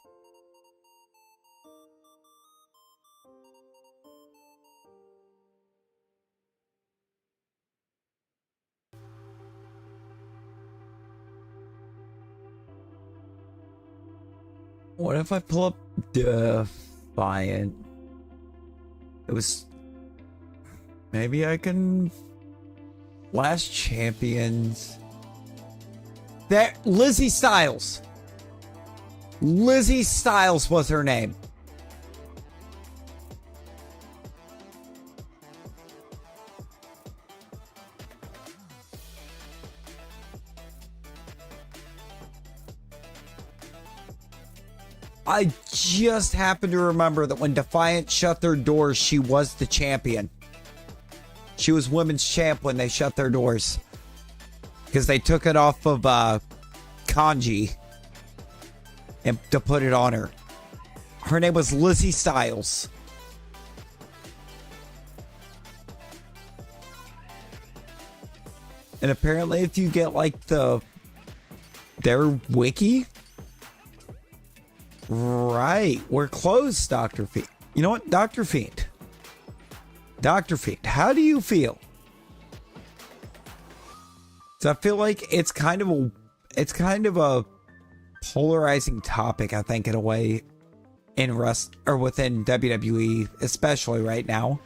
What if I pull up Defiant? It was... Maybe I can... Last Champions... That... Lizzie Styles! Lizzie Styles was her name. I just happened to remember that when Defiant shut their doors, she was the champion. She was women's champ when they shut their doors. Because they took it off of Kanji and to put it on her. Her name was Lizzie Styles. And apparently if you get like their wiki... Right, we're closed, Dr. Fiend. You know what, Dr. Fiend? Dr. Fiend, how do you feel? So I feel like it's kind of a polarizing topic, I think, in a way, within WWE, especially right now.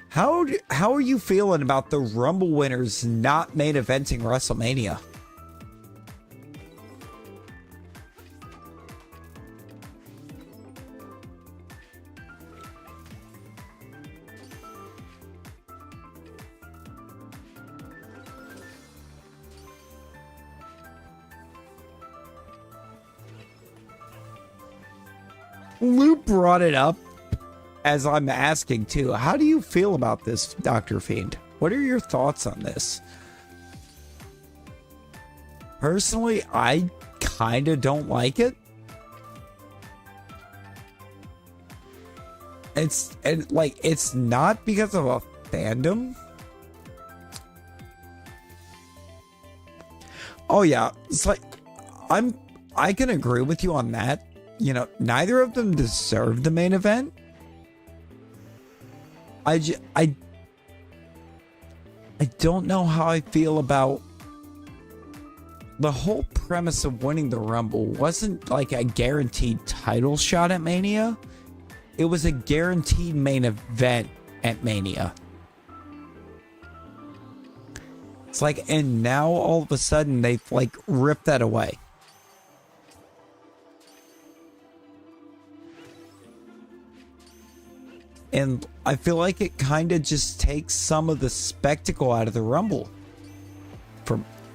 How are you feeling about the Rumble winners not main eventing WrestleMania? Luke brought it up as I'm asking too. How do you feel about this, Dr. Fiend? What are your thoughts on this? Personally, I kind of don't like it. It's not because of a fandom. Oh yeah, it's like I can agree with you on that. You know, neither of them deserve the main event. I don't know how I feel about the whole premise of winning the Rumble. Wasn't like a guaranteed title shot at Mania. It was a guaranteed main event at Mania. It's like, and now all of a sudden they've like ripped that away. And I feel like it kind of just takes some of the spectacle out of the Rumble,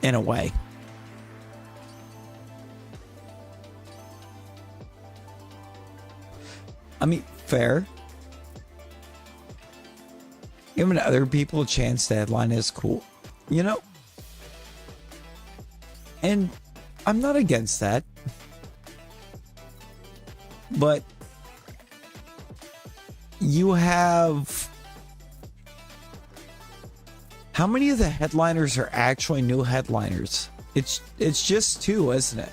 in a way. I mean, fair. Giving other people a chance to headline is cool, you know? And I'm not against that. But you have... How many of the headliners are actually new headliners? It's just two, isn't it?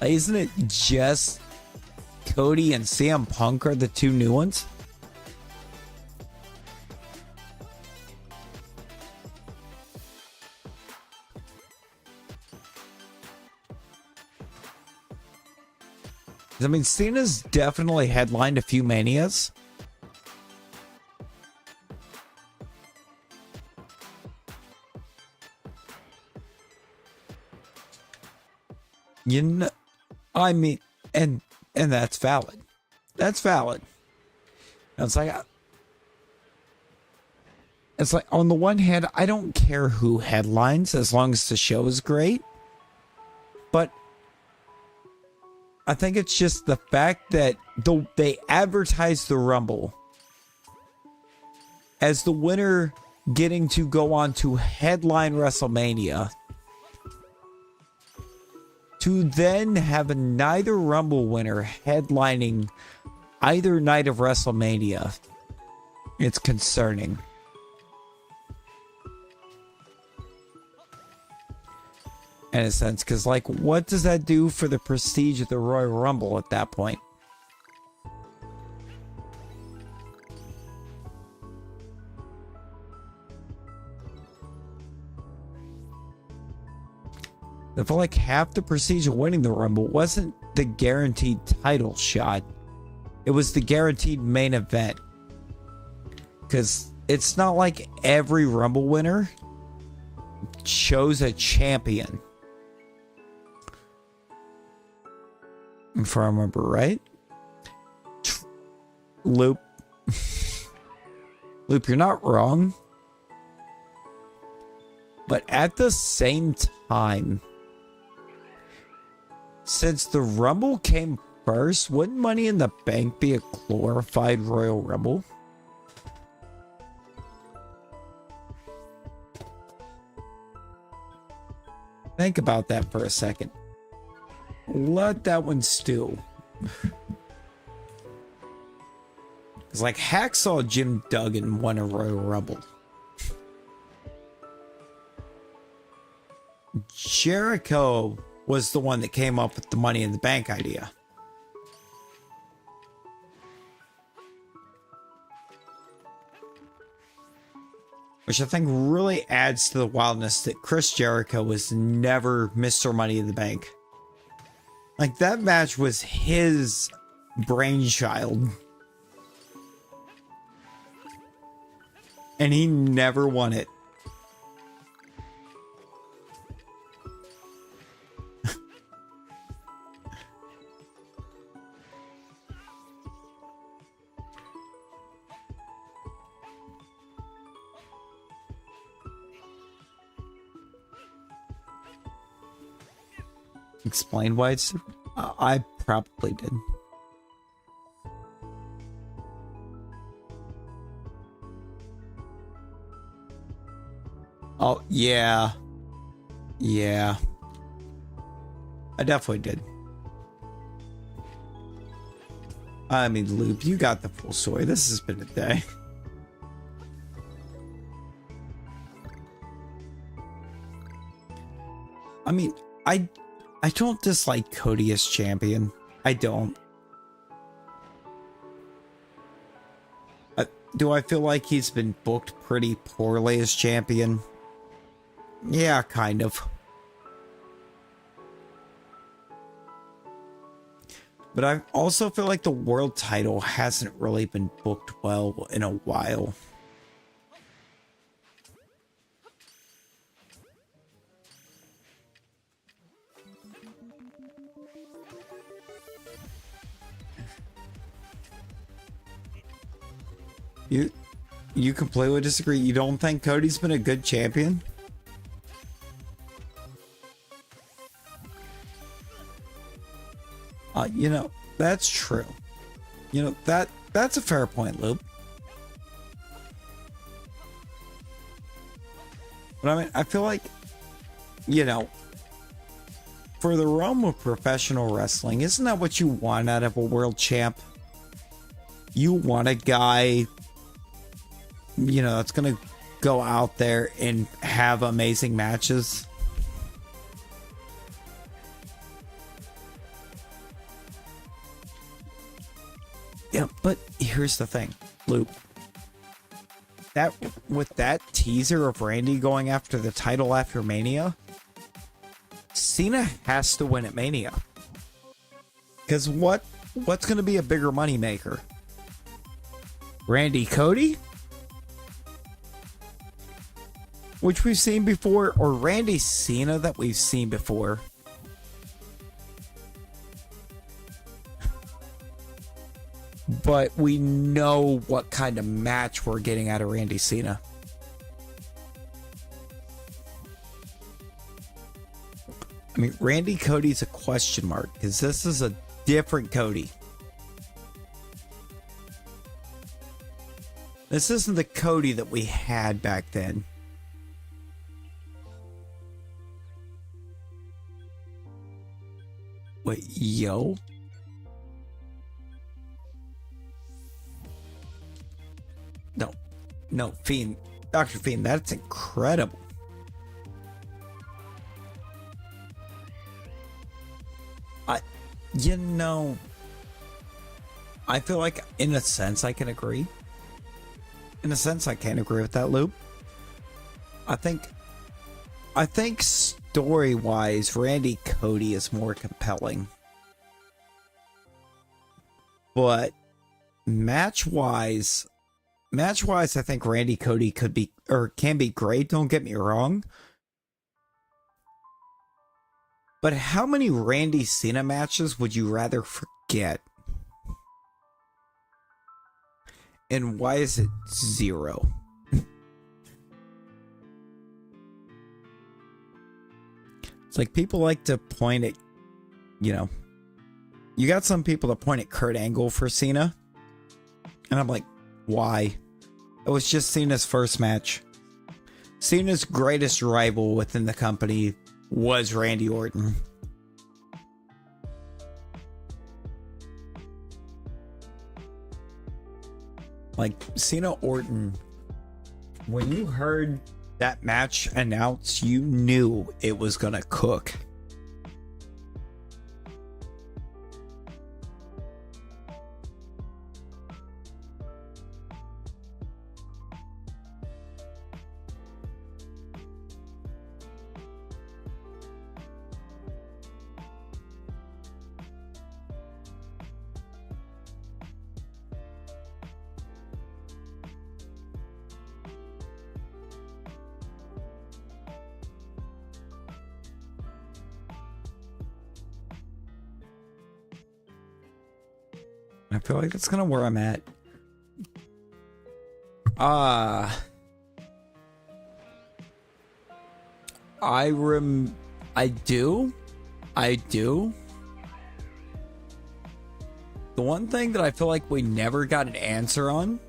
Isn't it just Cody and CM Punk are the two new ones? I mean, Cena's definitely headlined a few Manias. You know, I mean, and that's valid. That's valid. It's like on the one hand, I don't care who headlines as long as the show is great. But I think it's just the fact that they advertise the Rumble as the winner getting to go on to headline WrestleMania, to then have neither Rumble winner headlining either night of WrestleMania. It's concerning. In a sense, because like, what does that do for the prestige of the Royal Rumble at that point? I feel like half the prestige of winning the Rumble wasn't the guaranteed title shot. It was the guaranteed main event. Because it's not like every Rumble winner chose a champion. If I remember right. Loop. Loop, you're not wrong. But at the same time, since the Rumble came first, wouldn't Money in the Bank be a glorified Royal Rumble? Think about that for a second. Let that one stew. It's like Hacksaw Jim Duggan won a Royal Rumble. Jericho was the one that came up with the Money in the Bank idea. Which I think really adds to the wildness that Chris Jericho was never Mr. Money in the Bank. Like, that match was his brainchild. And he never won it. Explain why it's... I probably did. Oh, yeah. Yeah. I definitely did. I mean, Loop, you got the full story. This has been a day. I mean, I don't dislike Cody as champion. I don't. Do I feel like he's been booked pretty poorly as champion? Yeah, kind of. But I also feel like the world title hasn't really been booked well in a while. You completely disagree? You don't think Cody's been a good champion? You know, that's true. You know, that's a fair point, Loop. But I mean, I feel like, you know, for the realm of professional wrestling, isn't that what you want out of a world champ? You want a guy, you know, that's going to go out there and have amazing matches. Yeah, but here's the thing, Luke. That with that teaser of Randy going after the title after Mania, Cena has to win at Mania. Because what's going to be a bigger moneymaker? Randy Cody? Which we've seen before, or Randy Cena that we've seen before? But we know what kind of match we're getting out of Randy Cena. I mean, Randy Cody's a question mark, because this is a different Cody. This isn't the Cody that we had back then. Wait, yo? No, Fiend. Dr. Fiend, that's incredible. You know, I feel like in a sense I can agree. In a sense I can't agree with that, Loop. I think story-wise, Randy Cody is more compelling. But match-wise, I think Randy Cody could be, or can be great, don't get me wrong. But how many Randy Cena matches would you rather forget? And why is it 0? It's like people like to point at, you know, you got some people that point at Kurt Angle for Cena. And I'm like, why? It was just Cena's first match. Cena's greatest rival within the company was Randy Orton. Like, Cena Orton, when you heard that match announced, you knew it was gonna cook. I feel like that's kind of where I'm at. I do. The one thing that I feel like we never got an answer on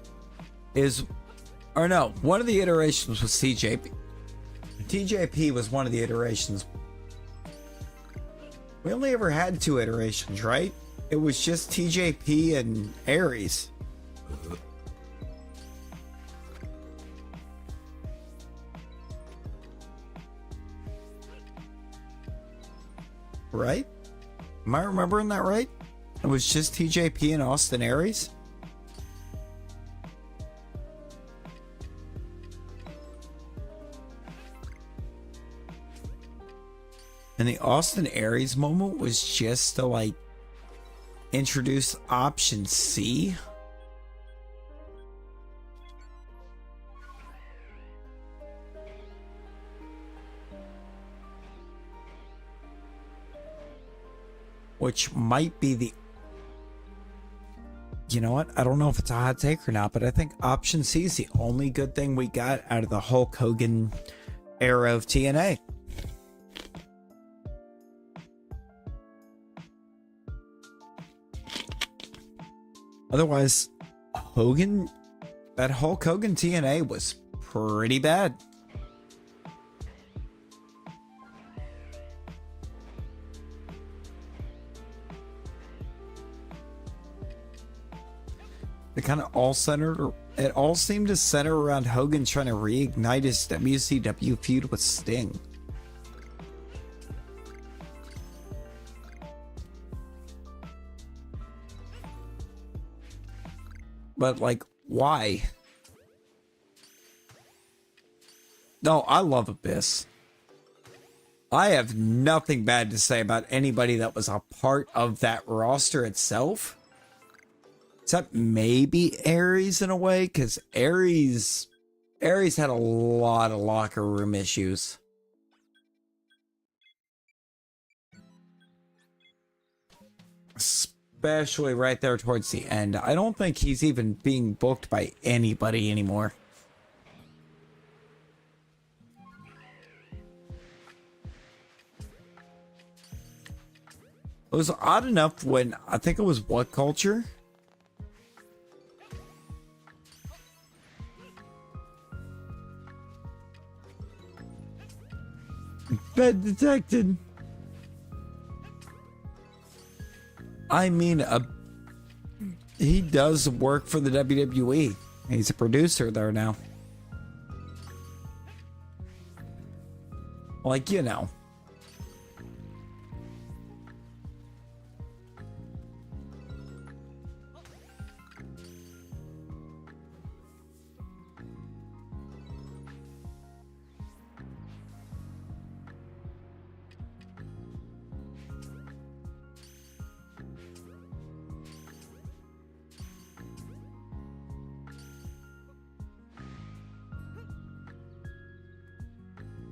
is, or no, one of the iterations was CJ TJP was one of the iterations. We only ever had 2 iterations, right? It was just TJP and Ares. Right? Am I remembering that right? It was just TJP and Austin Aries? And the Austin Aries moment was just to like introduce option C. Which might be the... You know what? I don't know if it's a hot take or not, but I think option C is the only good thing we got out of the Hulk Hogan era of TNA. Otherwise, that Hulk Hogan TNA was pretty bad. It kind of all seemed to center around Hogan trying to reignite his WCW feud with Sting. But, like, why? No, I love Abyss. I have nothing bad to say about anybody that was a part of that roster itself. Except maybe Aries in a way, because Aries had a lot of locker room issues. Especially right there towards the end. I don't think he's even being booked by anybody anymore. It was odd enough when, I think it was What Culture? Bed detected. I mean, he does work for the WWE. He's a producer there now. Like, you know.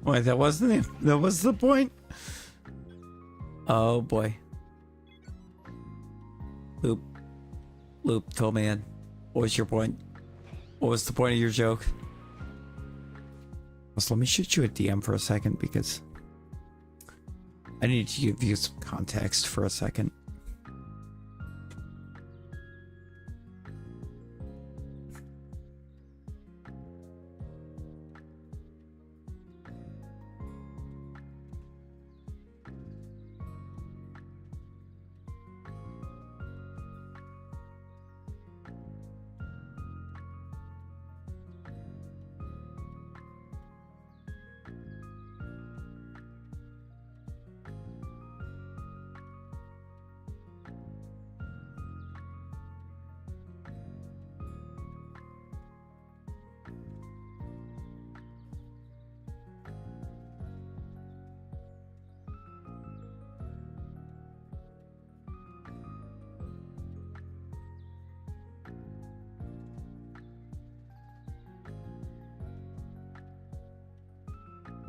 Wait, that wasn't it? That was the point? Oh boy. Loop, fill me in. What was your point? What was the point of your joke? So let me shoot you a DM for a second because I need to give you some context for a second.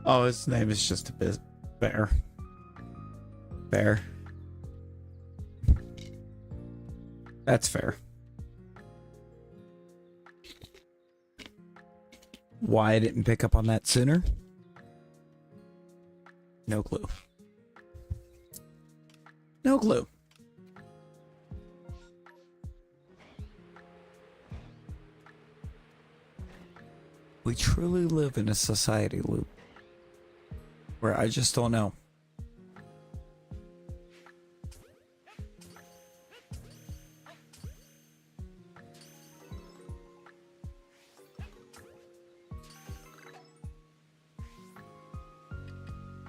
Oh, his name is just a bit Bear. Bear. That's fair. Why I didn't pick up on that sooner? No clue. No clue. We truly live in a society loop. where I just don't know.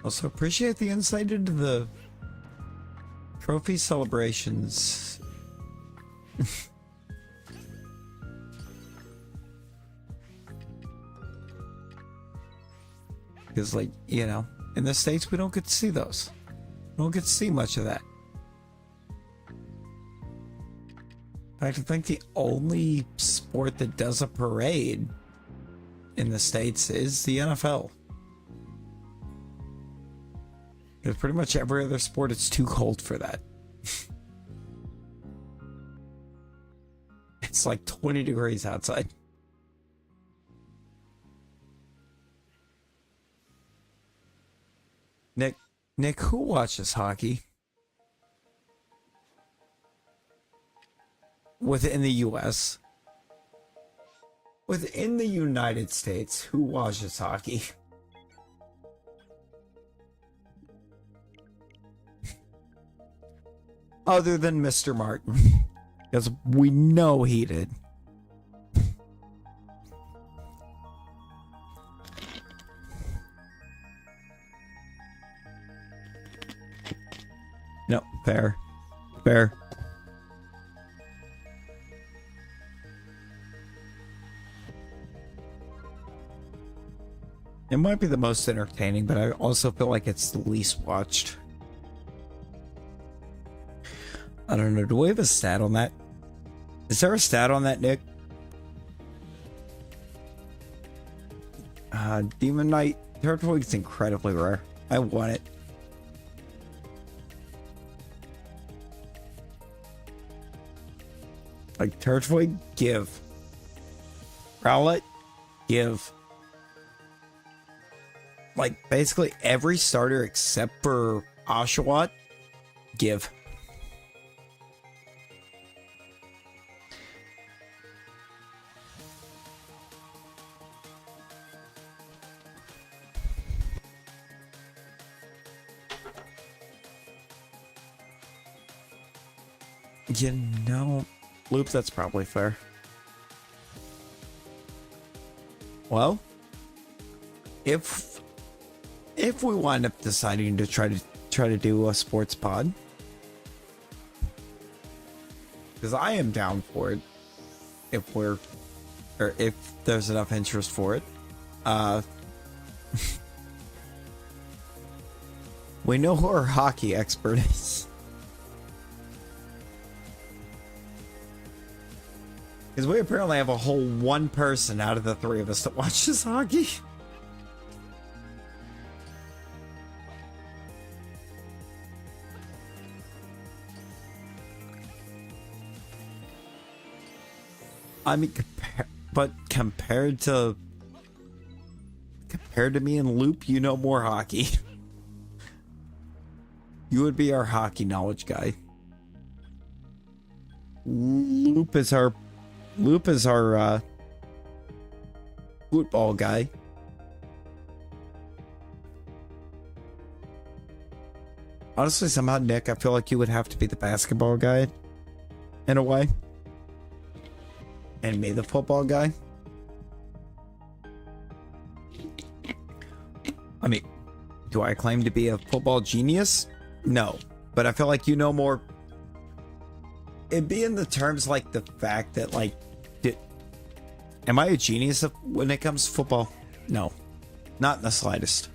Also appreciate the insight into the trophy celebrations. Because, like, you know, in the States, we don't get to see those. We don't get to see much of that. In fact, I think the only sport that does a parade in the States is the NFL. Because pretty much every other sport, it's too cold for that. It's like 20 degrees outside. Nick, who watches hockey? Within the US? Within the United States, who watches hockey? Other than Mr. Martin. Because we know he did. No, fair. Fair. It might be the most entertaining, but I also feel like it's the least watched. I don't know. Do we have a stat on that? Is there a stat on that, Nick? Demon Knight Turtwig's incredibly rare. I want it. Like, Turtwig, give. Rowlet, give. Like, basically every starter except for Oshawott, give. You know, Loop, that's probably fair. Well, if we wind up deciding to try to do a sports pod, because I am down for it, if there's enough interest for it. We know who our hockey expert is. Because we apparently have a whole one person out of the three of us that watches hockey. I mean, compared to me and Loop, you know more hockey. You would be our hockey knowledge guy. Loop is our football guy. Honestly, somehow, Nick, I feel like you would have to be the basketball guy in a way. And me, the football guy. I mean, do I claim to be a football genius? No. But I feel like you know more. It'd be in the terms like the fact that, like, am I a genius when it comes to football? No. Not in the slightest.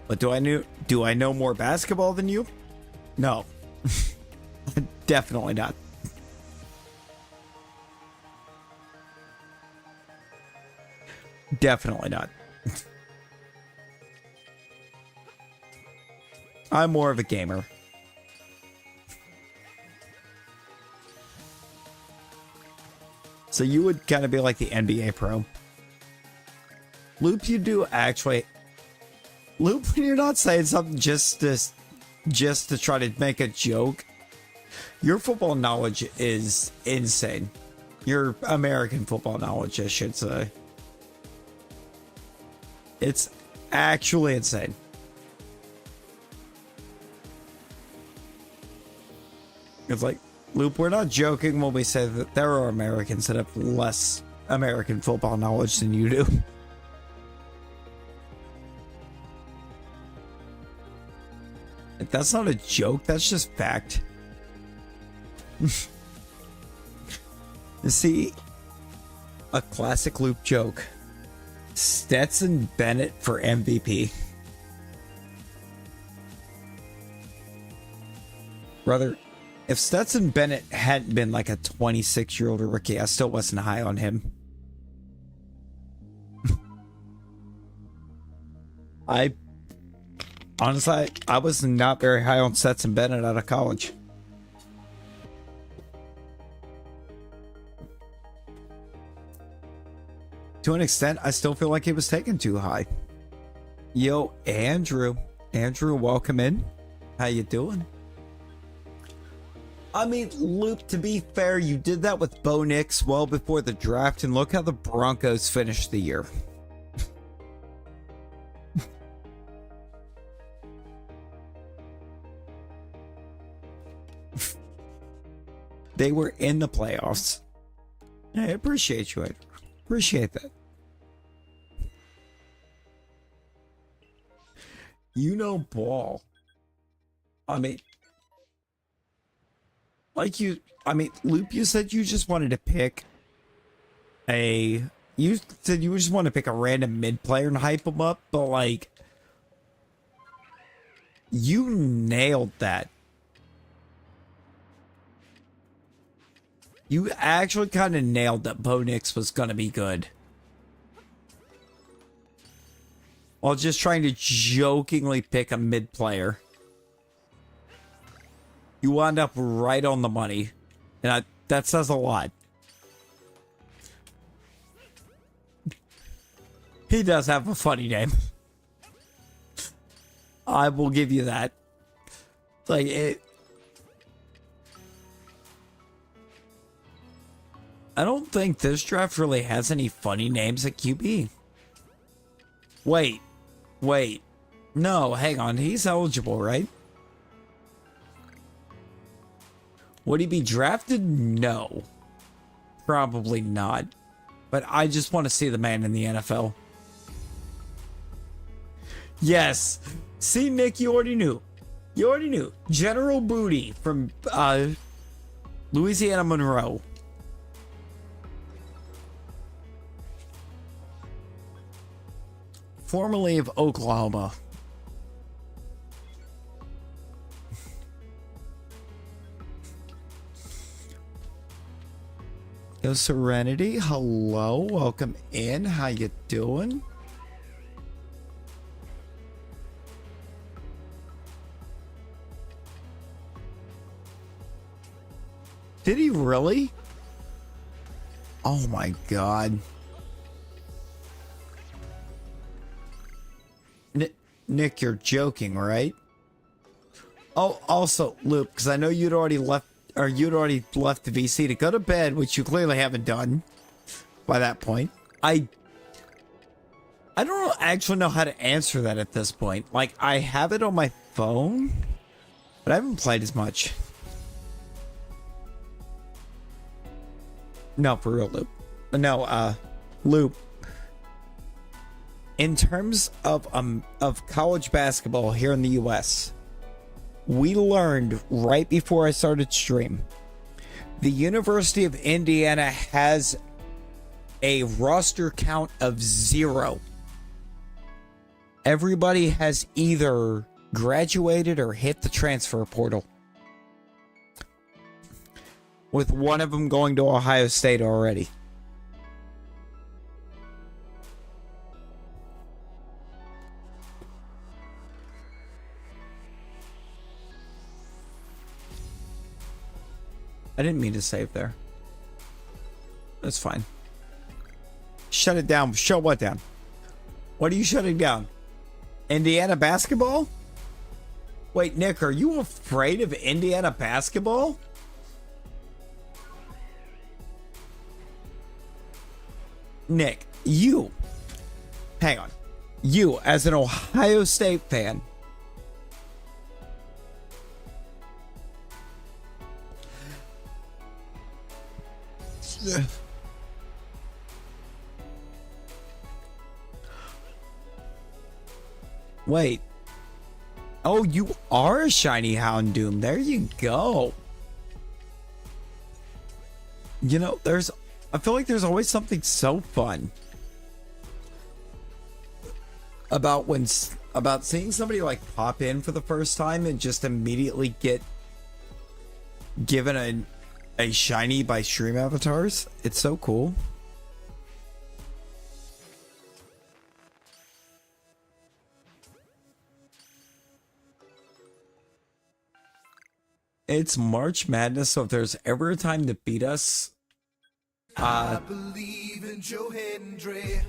But do I know more basketball than you? No. Definitely not. Definitely not. I'm more of a gamer. So you would kind of be like the NBA pro. Loop, you do actually. Loop, when you're not saying something just to try to make a joke, your football knowledge is insane. Your American football knowledge, I should say. It's actually insane. It's like, Loop, we're not joking when we say that there are Americans that have less American football knowledge than you do. That's not a joke, that's just fact. See, a classic Loop joke. Stetson Bennett for MVP. Brother, if Stetson Bennett hadn't been like a 26-year-old rookie, I still wasn't high on him. Honestly, I was not very high on Stetson Bennett out of college. To an extent, I still feel like he was taken too high. Yo, Andrew. Andrew, welcome in. How you doing? I mean, Luke, to be fair, you did that with Bo Nix well before the draft, and look how the Broncos finished the year. They were in the playoffs. I appreciate you. I appreciate that. You know ball. I mean, like you, I mean, Loop, you said you just wanted to pick you said you just want to pick a random mid player and hype him up, but like, you nailed that. You actually kind of nailed that Bo Nix was going to be good. While just trying to jokingly pick a mid player. You wound up right on the money. And that says a lot. He does have a funny name. I will give you that. Like, it... I don't think this draft really has any funny names at QB. Wait. No, hang on. He's eligible, right? Would he be drafted? No. Probably not. But I just want to see the man in the NFL. Yes. See, Nick, you already knew. You already knew. General Booty from Louisiana Monroe. Formerly of Oklahoma. Yo, Serenity, hello, welcome in. How you doing? Did he really? Oh my god. Nick, you're joking, right? Oh, also, Luke, because I know you'd already left the VC to go to bed, which you clearly haven't done by that point. I don't actually know how to answer that at this point. Like, I have it on my phone, but I haven't played as much. No, for real, Luke. No, Luke. In terms of college basketball here in the US, we learned right before I started stream, the University of Indiana has a roster count of 0. Everybody has either graduated or hit the transfer portal, with one of them going to Ohio State already. I didn't mean to save there. That's fine. Shut it down. Shut what down? What are you shutting down? Indiana basketball? Wait, Nick, are you afraid of Indiana basketball? Nick, hang on. You, as an Ohio State fan, wait. Oh, you are a shiny Houndoom. There you go. You know, I feel like there's always something so fun about seeing somebody like pop in for the first time and just immediately get given a shiny by stream avatars. It's so cool. It's March Madness, so if there's ever a time to beat us, I believe in Joe Hendry.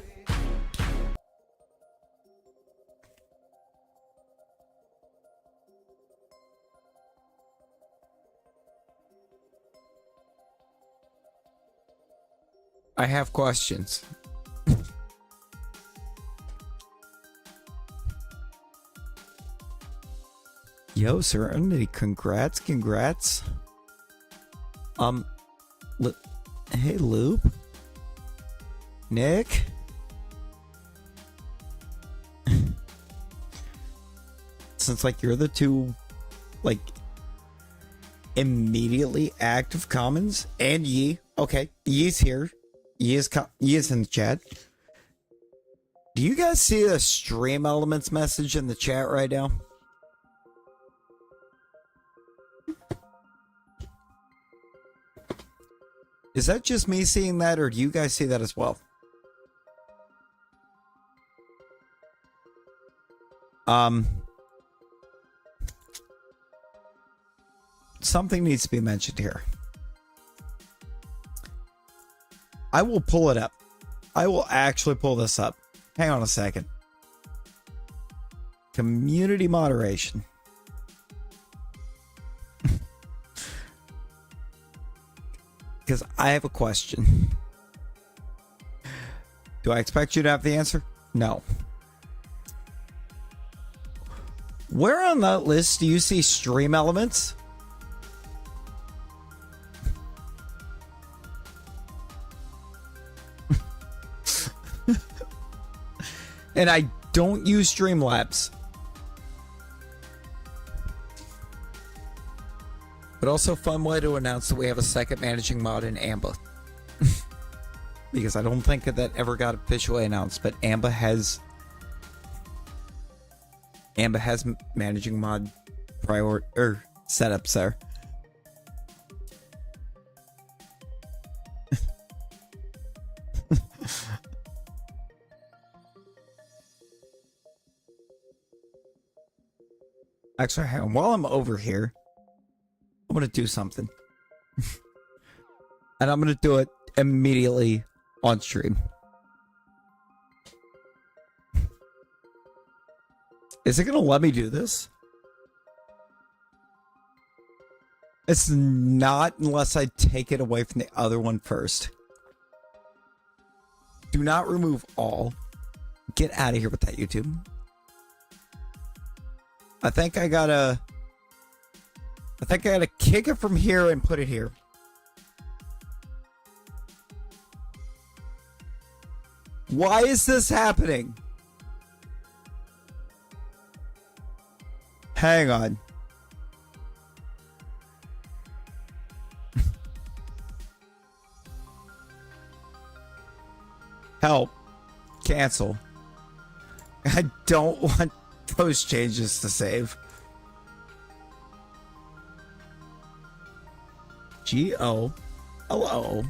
I have questions. Yo, Serenity, congrats. Hey, Loop. Nick. Since, like, you're the two, like, immediately active commons, and Yi. Okay, Yi's here. Yi is in the chat. Do you guys see the Stream Elements message in the chat right now? Is that just me seeing that, or do you guys see that as well? Something needs to be mentioned here. I will pull it up. I will actually pull this up. Hang on a second. Community moderation. Because I have a question. Do I expect you to have the answer? No. Where on that list do you see stream elements? And I don't use Streamlabs. But also fun way to announce that we have a second managing mod in Amba. Because I don't think that ever got officially announced, but Amba has managing mod setups there. Actually, hang on. While I'm over here, I'm going to do something. And I'm going to do it immediately on stream. Is it going to let me do this? It's not unless I take it away from the other one first. Do not remove all. Get out of here with that, YouTube. I think I gotta kick it from here and put it here. Why is this happening? Hang on. Help. Cancel. I don't want those changes to save. G-O-L-O.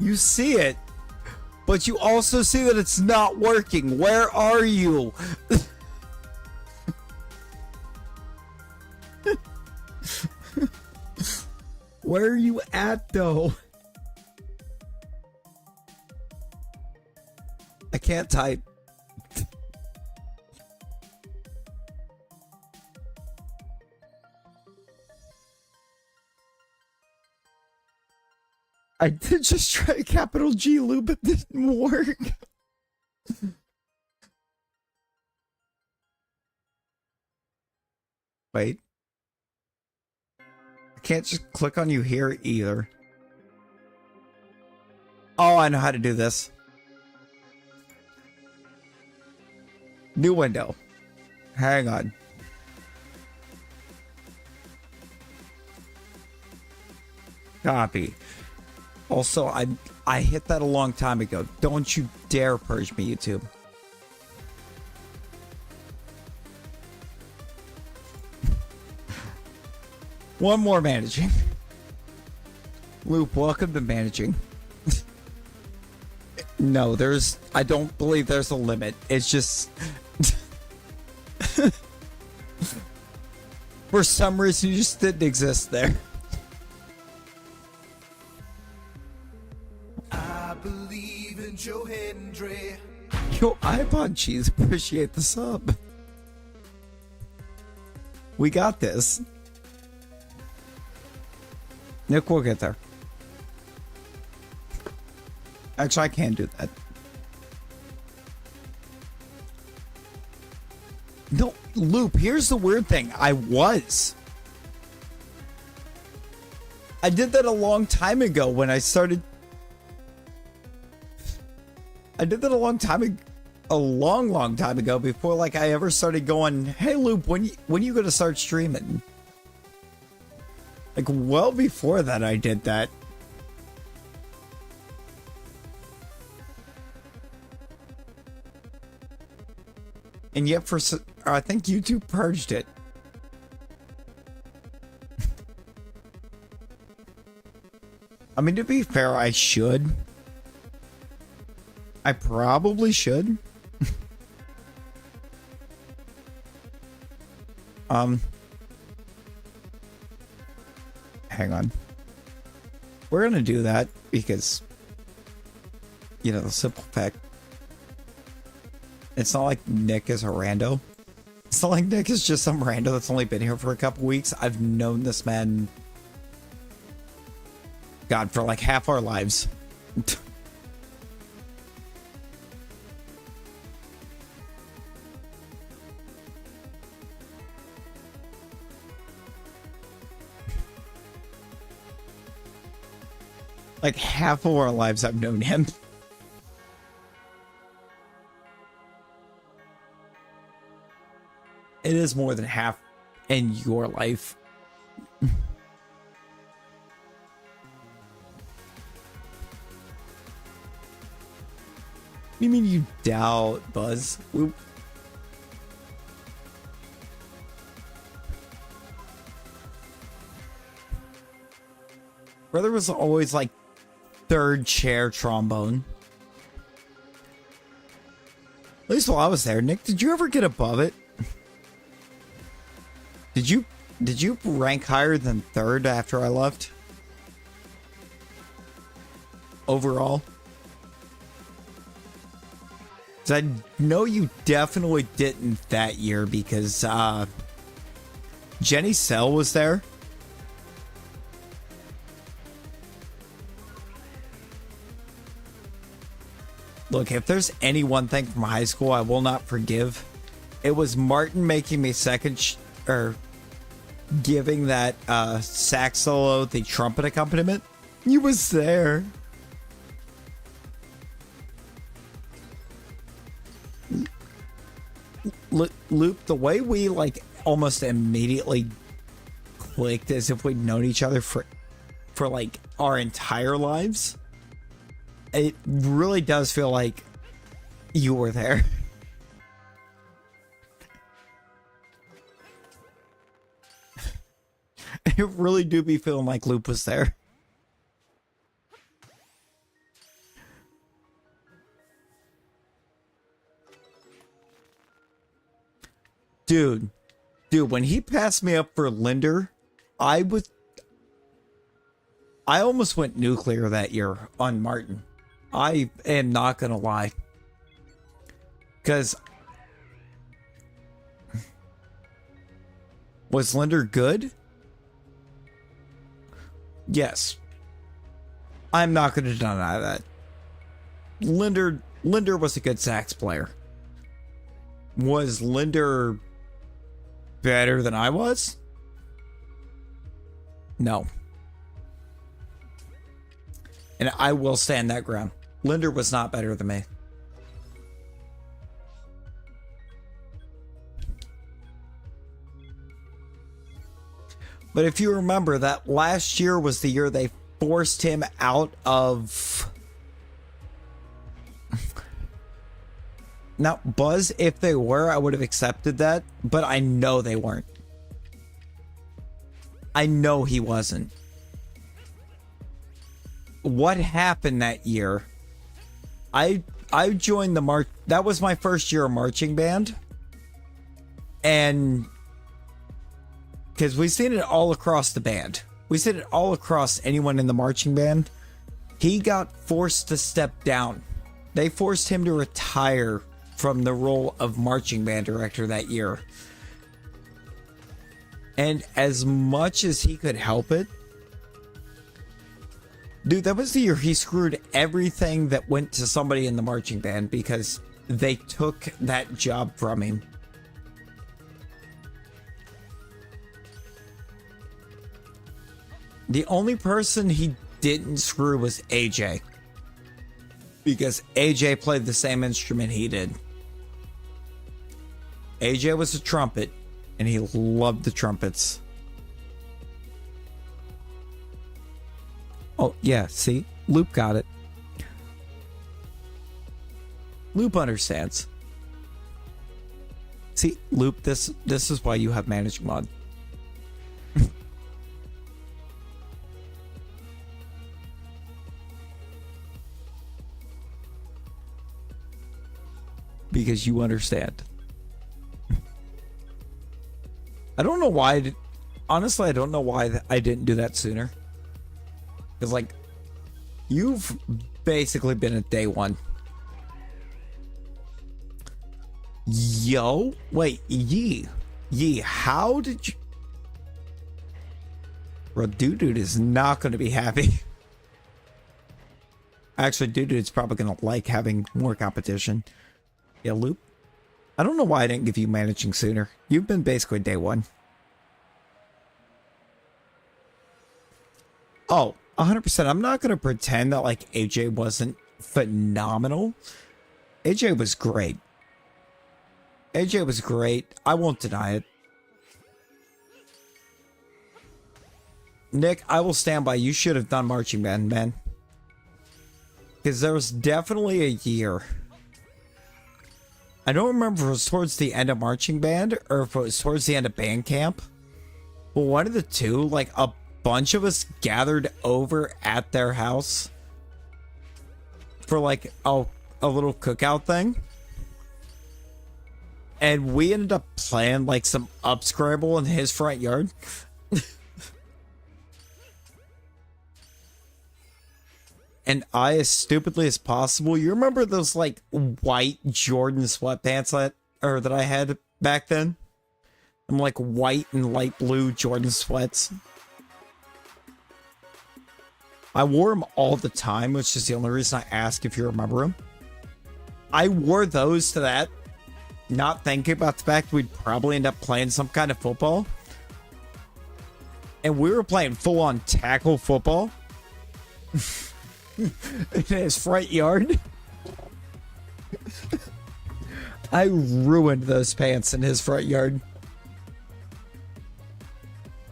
You see it, but you also see that it's not working. Where are you? Where are you at, though? I can't type. I did just try capital G loop, it didn't work. Wait. I can't just click on you here either. Oh, I know how to do this. New window. Hang on. Copy. Also, I hit that a long time ago. Don't you dare purge me, YouTube. One more managing. Loop, welcome to managing. No, I don't believe there's a limit. It's just... For some reason, you just didn't exist there. I believe in Joe Hendry. Yo, iPod cheese, appreciate the sub. We got this. Nick, we'll get there. Actually, I can do that. No, Loop, here's the weird thing. I did that a long time ago when I started. I did that a long time ago. A long time ago before like I ever started going, hey Loop, when you gonna start streaming? Like well before that I did that. And yet I think YouTube purged it. I mean, to be fair, I should. I probably should. Hang on. We're gonna do that because, you know, the simple fact. It's not like Nick is a rando. It's not like Nick is just some rando that's only been here for a couple weeks. I've known this man, God, for like half our lives. Like half of our lives I've known him. It is more than half in your life. You mean you doubt, Buzz? Brother was always like third chair trombone. At least while I was there. Nick, did you ever get above it? Did you rank higher than third after I left? Overall? 'Cause I know you definitely didn't that year because Jenny Sell was there. Look, if there's any one thing from high school I will not forgive, it was Martin making me second or giving that sax solo the trumpet accompaniment. You was there. Loop, the way we like almost immediately clicked as if we'd known each other for like our entire lives. It really does feel like you were there. It really do be feeling like Loop was there. Dude, when he passed me up for Linder, I almost went nuclear that year on Martin. I am not gonna lie. Because was Linder good? Yes. I'm not gonna deny that. Linder was a good sax player. Was Linder better than I was? No. And I will stand that ground. Linder was not better than me. But if you remember, that last year was the year they forced him out of... Now, Buzz, if they were, I would have accepted that. But I know they weren't. I know he wasn't. What happened that year? I joined the march. That was my first year of marching band. And... because we've seen it all across the band. We've seen it all across anyone in the marching band. He got forced to step down. They forced him to retire from the role of marching band director that year. And as much as he could help it, dude, that was the year he screwed everything that went to somebody in the marching band because they took that job from him. The only person he didn't screw was AJ. Because AJ played the same instrument he did. AJ was a trumpet, and he loved the trumpets. Oh, yeah, see? Loop got it. Loop understands. See, Loop, this is why you have managing mod. Because you understand. I don't know why. Honestly, I don't know why I didn't do that sooner. Because, like, you've basically been at day one. Yo, wait, Yee, how did you? Bro, Dude is not going to be happy. Actually, Dude is probably going to like having more competition. Yeah, Loop. I don't know why I didn't give you managing sooner. You've been basically day one. Oh, 100%. I'm not going to pretend that, like, AJ wasn't phenomenal. AJ was great. AJ was great. I won't deny it. Nick, I will stand by. You should have done marching band, man. Because there was definitely a year... I don't remember if it was towards the end of marching band or if it was towards the end of band camp. But one of the two, like a bunch of us gathered over at their house for like a little cookout thing. And we ended up playing like some upscrabble in his front yard. And I, as stupidly as possible, you remember those like white Jordan sweatpants that I had back then? I'm like white and light blue Jordan sweats. I wore them all the time, which is the only reason I ask if you remember them. I wore those to that, not thinking about the fact we'd probably end up playing some kind of football. And we were playing full-on tackle football. In his front yard. I ruined those pants in his front yard.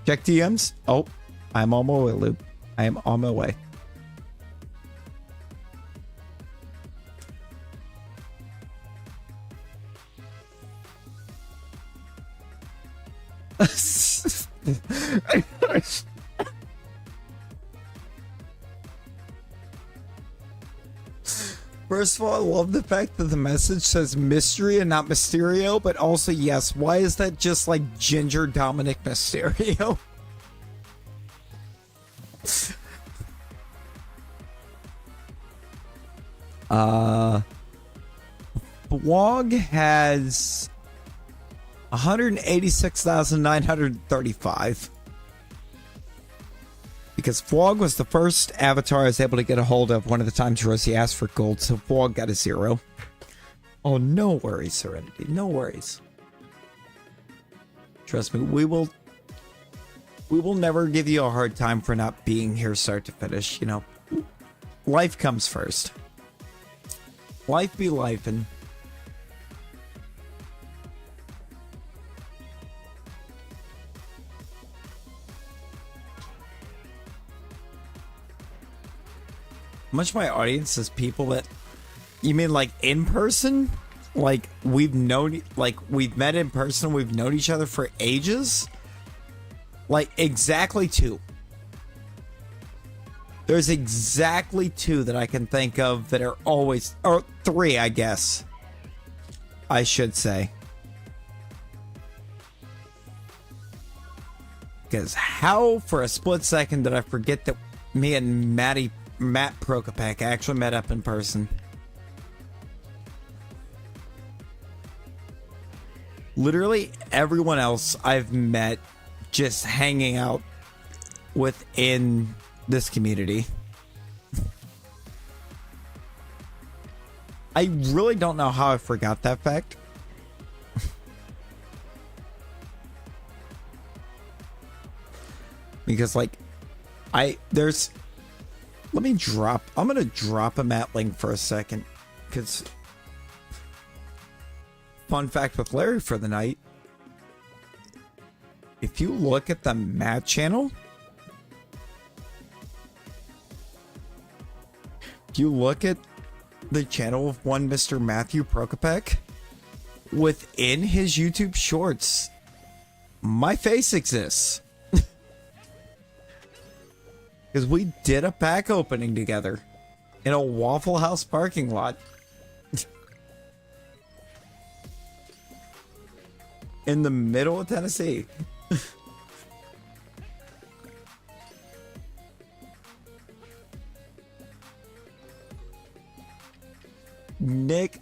Check DMs. Oh, I'm on my way, Luke. I am on my way. First of all, I love the fact that the message says mystery and not Mysterio, but also, yes, why is that just like Ginger Dominic Mysterio? Blog has 186,935. Because Vlog was the first avatar I was able to get a hold of one of the times Rosie asked for gold, so Vlog got a 0. Oh, no worries, Serenity. No worries. Trust me, we will never give you a hard time for not being here start to finish, you know. Life comes first. Life be life, and much of my audience is people that, you mean like in person? Like we've met in person, we've known each other for ages? Like exactly 2. There's exactly 2 that I can think of that are always, or 3, I guess. I should say. Because how for a split second did I forget that me and Matt Prokopek actually met up in person? Literally everyone else I've met just hanging out within this community. I really don't know how I forgot that fact. Because like I'm gonna drop a Matt link for a second, because fun fact with Larry for the night, if you look at the Matt channel, if you look at the channel of one Mr. Matthew Prokopek, within his YouTube shorts, my face exists. Because we did a pack opening together in a Waffle House parking lot. In the middle of Tennessee. Nick,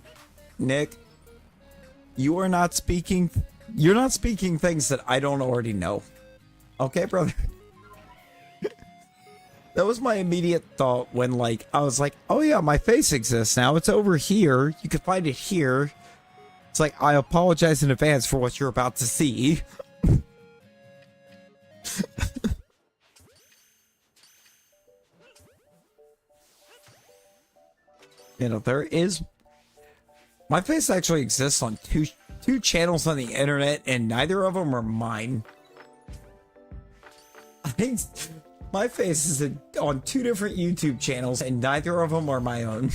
you're not speaking things that I don't already know. Okay, brother? That was my immediate thought when, like, I was like, oh yeah, my face exists now. It's over here. You can find it here. It's like, I apologize in advance for what you're about to see. You know, my face actually exists on two channels on the internet, and neither of them are mine. I think my face is on 2 different YouTube channels, and neither of them are my own.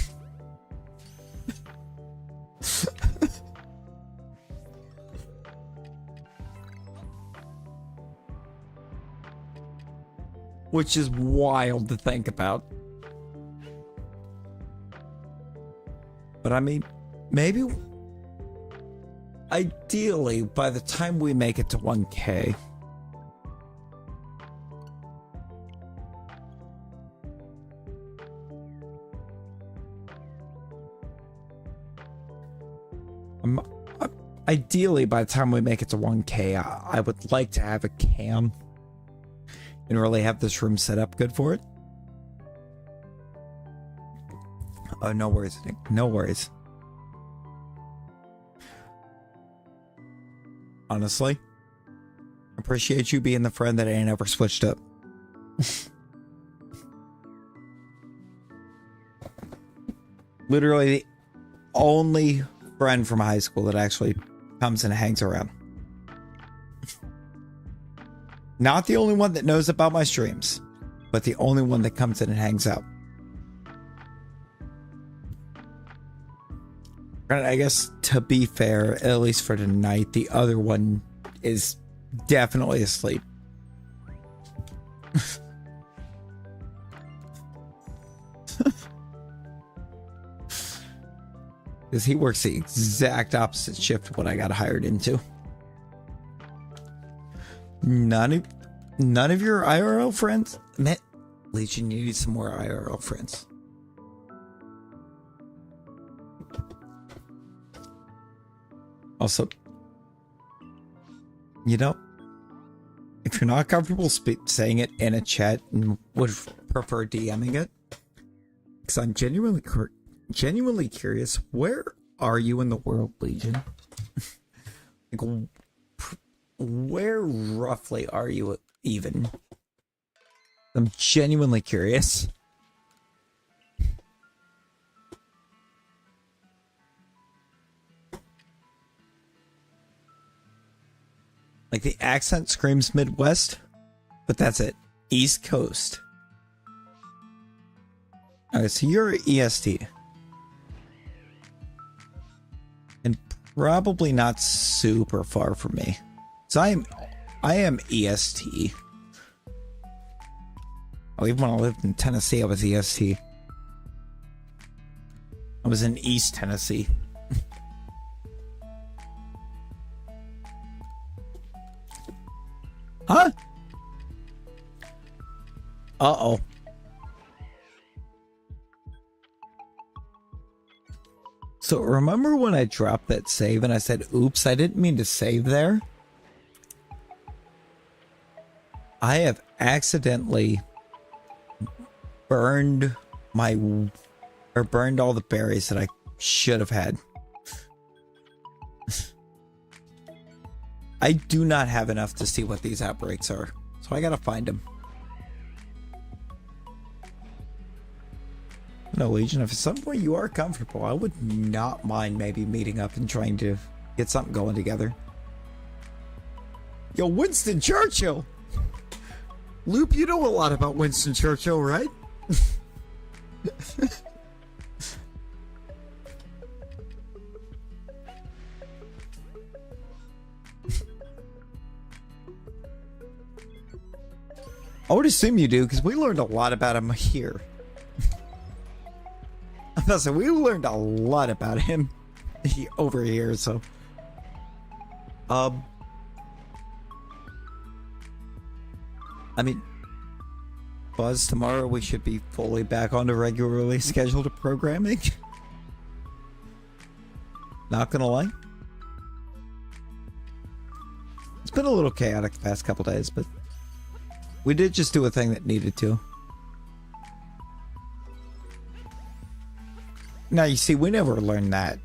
Which is wild to think about. But I mean, maybe ideally by the time we make it to 1K, ideally by the time we make it to 1K, I would like to have a cam and really have this room set up good for it. Oh, no worries, Nick. No worries. Honestly, appreciate you being the friend that ain't ever switched up. Literally the only friend from high school that actually comes and hangs around. Not the only one that knows about my streams, but the only one that comes in and hangs out. And I guess, to be fair, at least for tonight, the other one is definitely asleep. Because he works the exact opposite shift of what I got hired into. None of your IRL friends? Legion, you need some more IRL friends. Also, you know, if you're not comfortable saying it in a chat and would prefer DMing it, because I'm genuinely curious, where are you in the world, Legion? Like, where roughly are you even? I'm genuinely curious. Like, the accent screams Midwest, but that's it. East Coast. Okay, so you're EST. And probably not super far from me. So I am EST. Oh, even when I lived in Tennessee, I was EST. I was in East Tennessee. Huh? Uh-oh. So remember when I dropped that save and I said, oops, I didn't mean to save there? I have accidentally burned burned all the berries that I should have had. I do not have enough to see what these outbreaks are, so I gotta find them. No, Legion, if at some point you are comfortable, I would not mind maybe meeting up and trying to get something going together. Yo, Winston Churchill! Loop, you know a lot about Winston Churchill, right? I would assume you do, because we learned a lot about him here. So we learned a lot about him over here, so. I mean, Buzz, tomorrow we should be fully back onto regularly scheduled programming. Not gonna lie. It's been a little chaotic the past couple days, but we did just do a thing that needed to. Now, you see, we never learned that.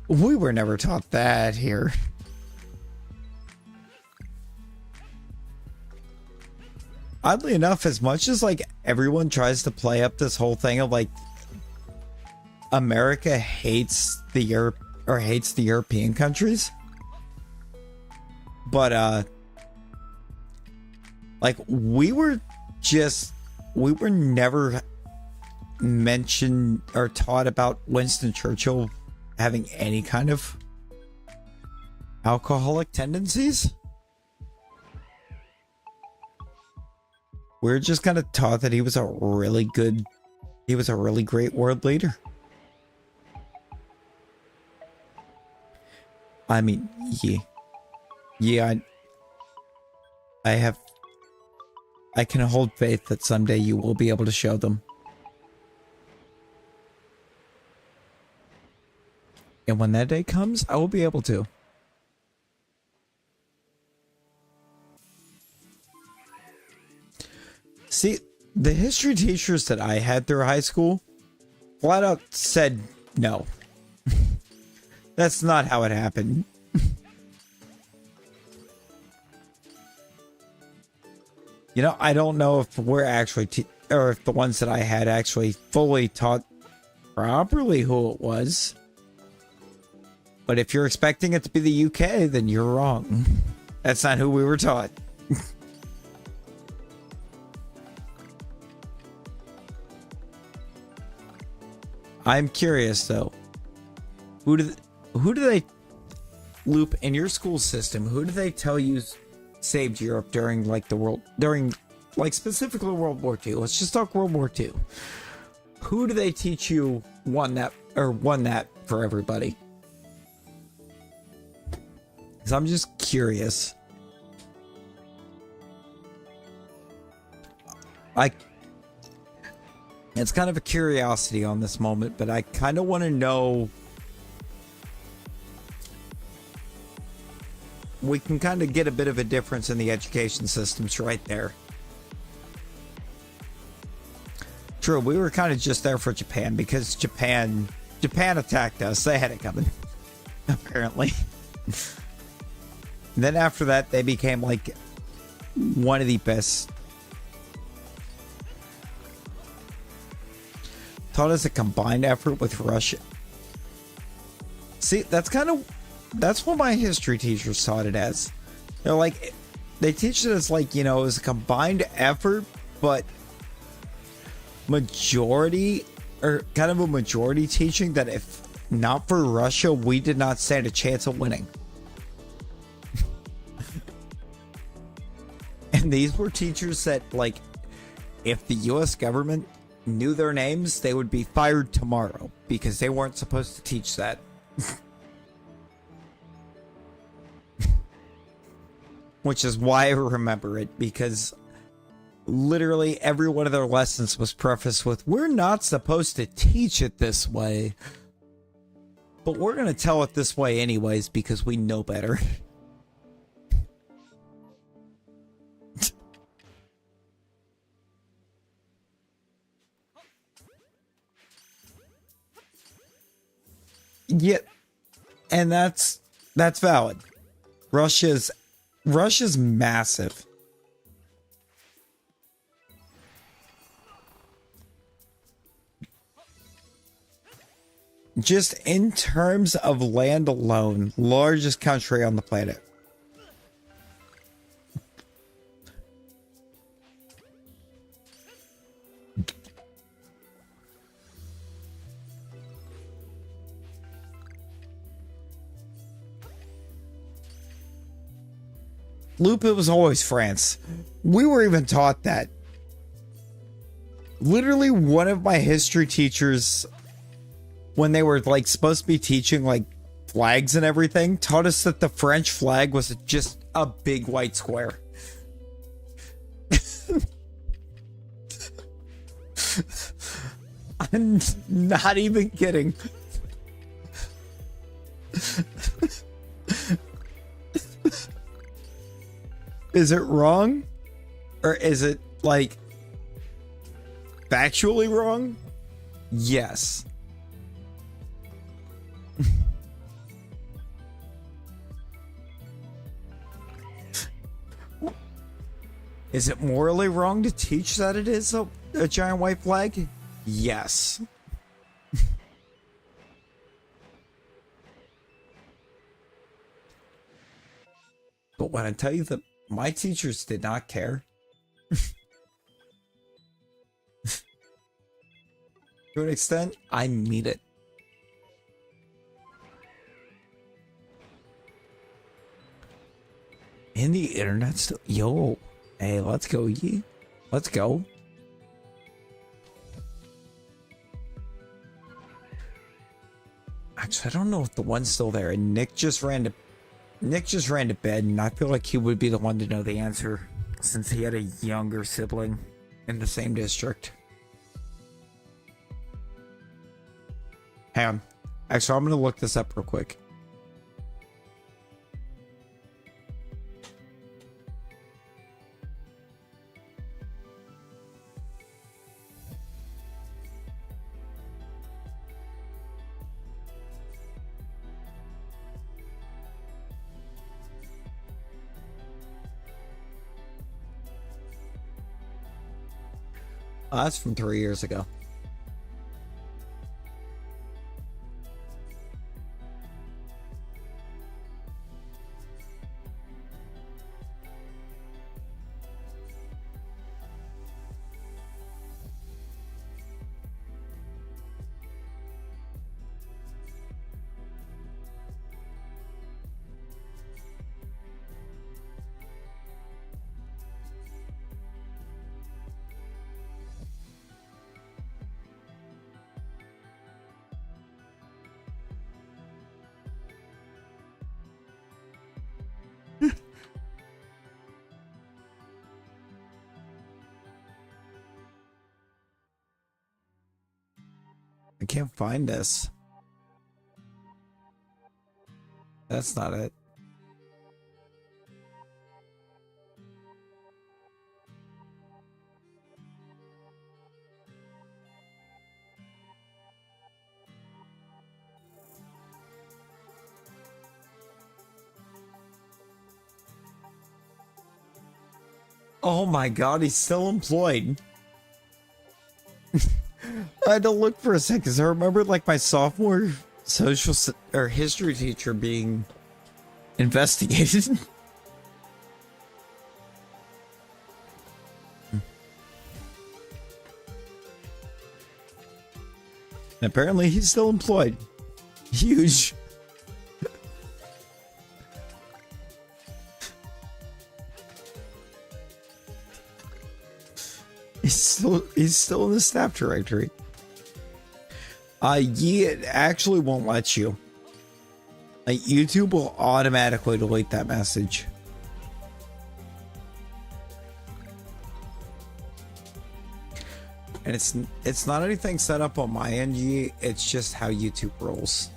We were never taught that here. Oddly enough, as much as, like, everyone tries to play up this whole thing of, like, America hates the European countries. But, like, we were never mentioned or taught about Winston Churchill having any kind of alcoholic tendencies. We're just kind of taught that he was a really great world leader. I mean, yeah, I can hold faith that someday you will be able to show them. And when that day comes, I will be able to. See, the history teachers that I had through high school flat out said no. That's not how it happened. You know, I don't know if we're actually, or if the ones that I had actually fully taught properly who it was. But if you're expecting it to be the UK, then you're wrong. That's not who we were taught. I'm curious though. Who do they loop in your school system? Who do they tell you saved Europe during specifically World War II? Let's just talk World War II. Who do they teach you won that for everybody? Because I'm just curious. It's kind of a curiosity on this moment, but I kind of want to know. We can kind of get a bit of a difference in the education systems right there. True, we were kind of just there for Japan because Japan attacked us. They had it coming, apparently. And then after that, they became like one of the best. Taught us a combined effort with Russia. See, that's what my history teachers taught it as. They're like, they teach it as like, it was a combined effort, but majority, or kind of a majority teaching that if not for Russia, we did not stand a chance of winning. And these were teachers that, like, if the US government knew their names, they would be fired tomorrow because they weren't supposed to teach that. Which is why I remember it, because literally every one of their lessons was prefaced with, we're not supposed to teach it this way, but we're going to tell it this way anyways because we know better. Yeah, and that's valid. Russia's massive. Just in terms of land alone, largest country on the planet. Loop, it was always France. We were even taught that. Literally, one of my history teachers, when they were like supposed to be teaching like flags and everything, taught us that the French flag was just a big white square. I'm not even kidding. Is it wrong? Or is it, like, factually wrong? Yes. Is it morally wrong to teach that it is a giant white flag? Yes. But when I tell you that my teachers did not care. To an extent, I mean it. In the internet still. Yo. Hey, let's go, ye. Let's go. Actually, I don't know if the one's still there. And Nick just ran to bed, and I feel like he would be the one to know the answer since he had a younger sibling in the same district. Hang on. Actually, I'm going to look this up real quick. That's from 3 years ago. I can't find this. That's not it. Oh my god, he's still employed. I had to look for a second because I remember like my sophomore or history teacher being investigated. And apparently he's still employed. Huge. He's still in the staff directory. Yeah, it actually won't let you. Like, YouTube will automatically delete that message. And it's not anything set up on my end, it's just how YouTube rolls.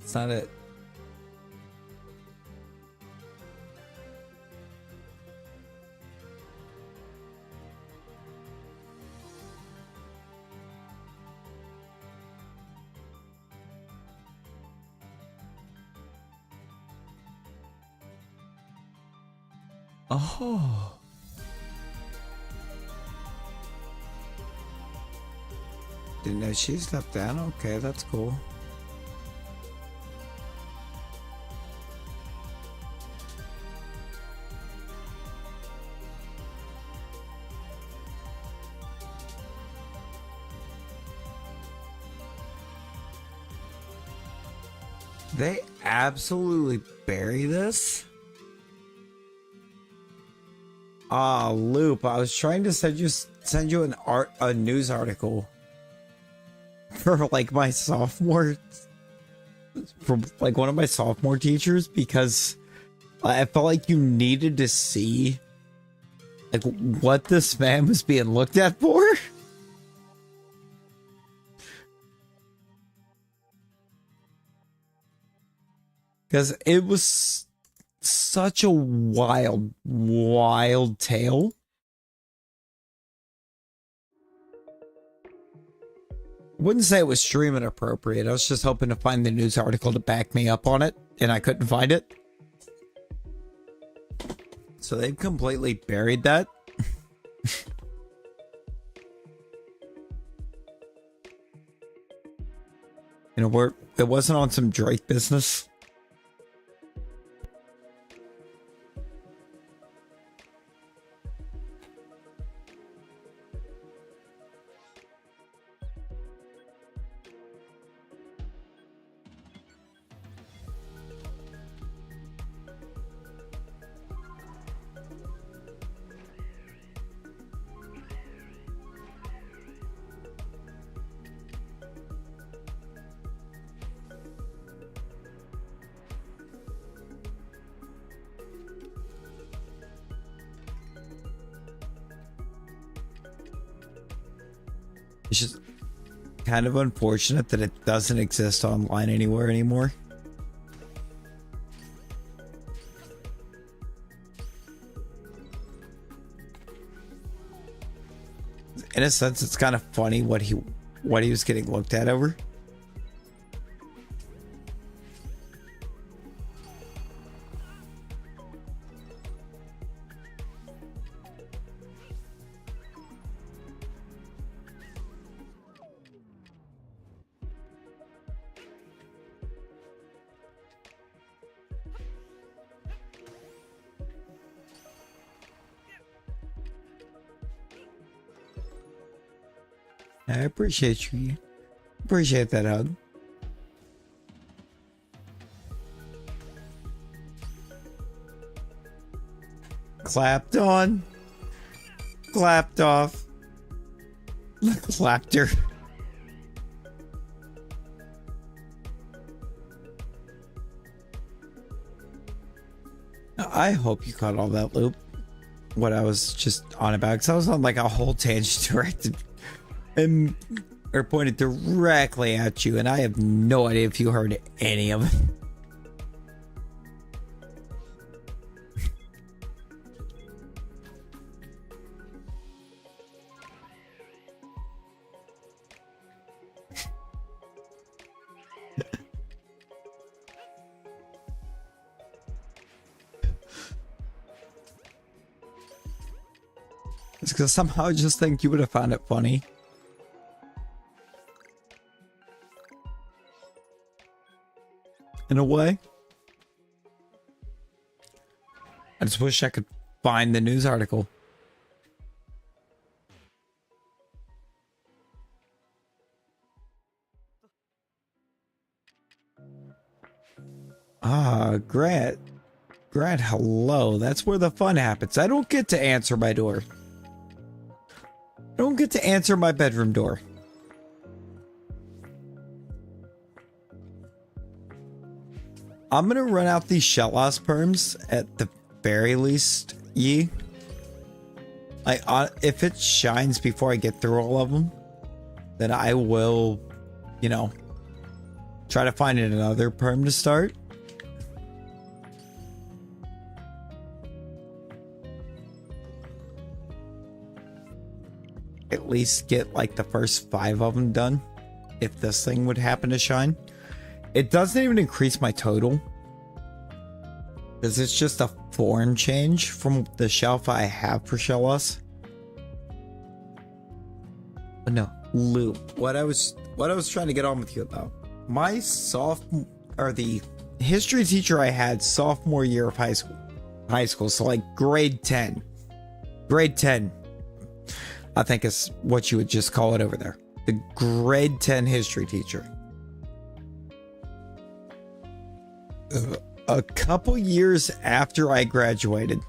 It's not it. Oh. Didn't know she stepped down. Okay, that's cool. They absolutely bury this? Ah, Loop, I was trying to send you a news article for like my sophomore, from like one of my sophomore teachers, because I felt like you needed to see like what this man was being looked at for. Because it was such a wild, wild tale. I wouldn't say it was stream inappropriate. I was just hoping to find the news article to back me up on it, and I couldn't find it. So they've completely buried that. You know, it wasn't on some Drake business. It's just kind of unfortunate that it doesn't exist online anywhere anymore. In a sense, it's kind of funny what he was getting looked at over. I appreciate you. Appreciate that hug. Clapped on. Clapped off. Clapped her. I hope you caught all that, Loop. What I was just on about, because I was on like a whole tangent directed and are pointed directly at you, and I have no idea if you heard any of it. It's because somehow I just think you would have found it funny. In a way. I just wish I could find the news article. Ah, Grant. Grant, hello. That's where the fun happens. I don't get to answer my door. I don't get to answer my bedroom door. I'm gonna run out these Shalpha perms at the very least, ye. Like, if it shines before I get through all of them, then I will, you know, try to find another perm to start. At least get like the first 5 of them done, if this thing would happen to shine. It doesn't even increase my total, because it's just a form change from the Shalpha I have for Shellos. But no, loop. What I was trying to get on with you about. My the history teacher I had sophomore year of high school, so like grade 10. Grade 10, I think is what you would just call it over there. The grade 10 history teacher. A couple years after I graduated,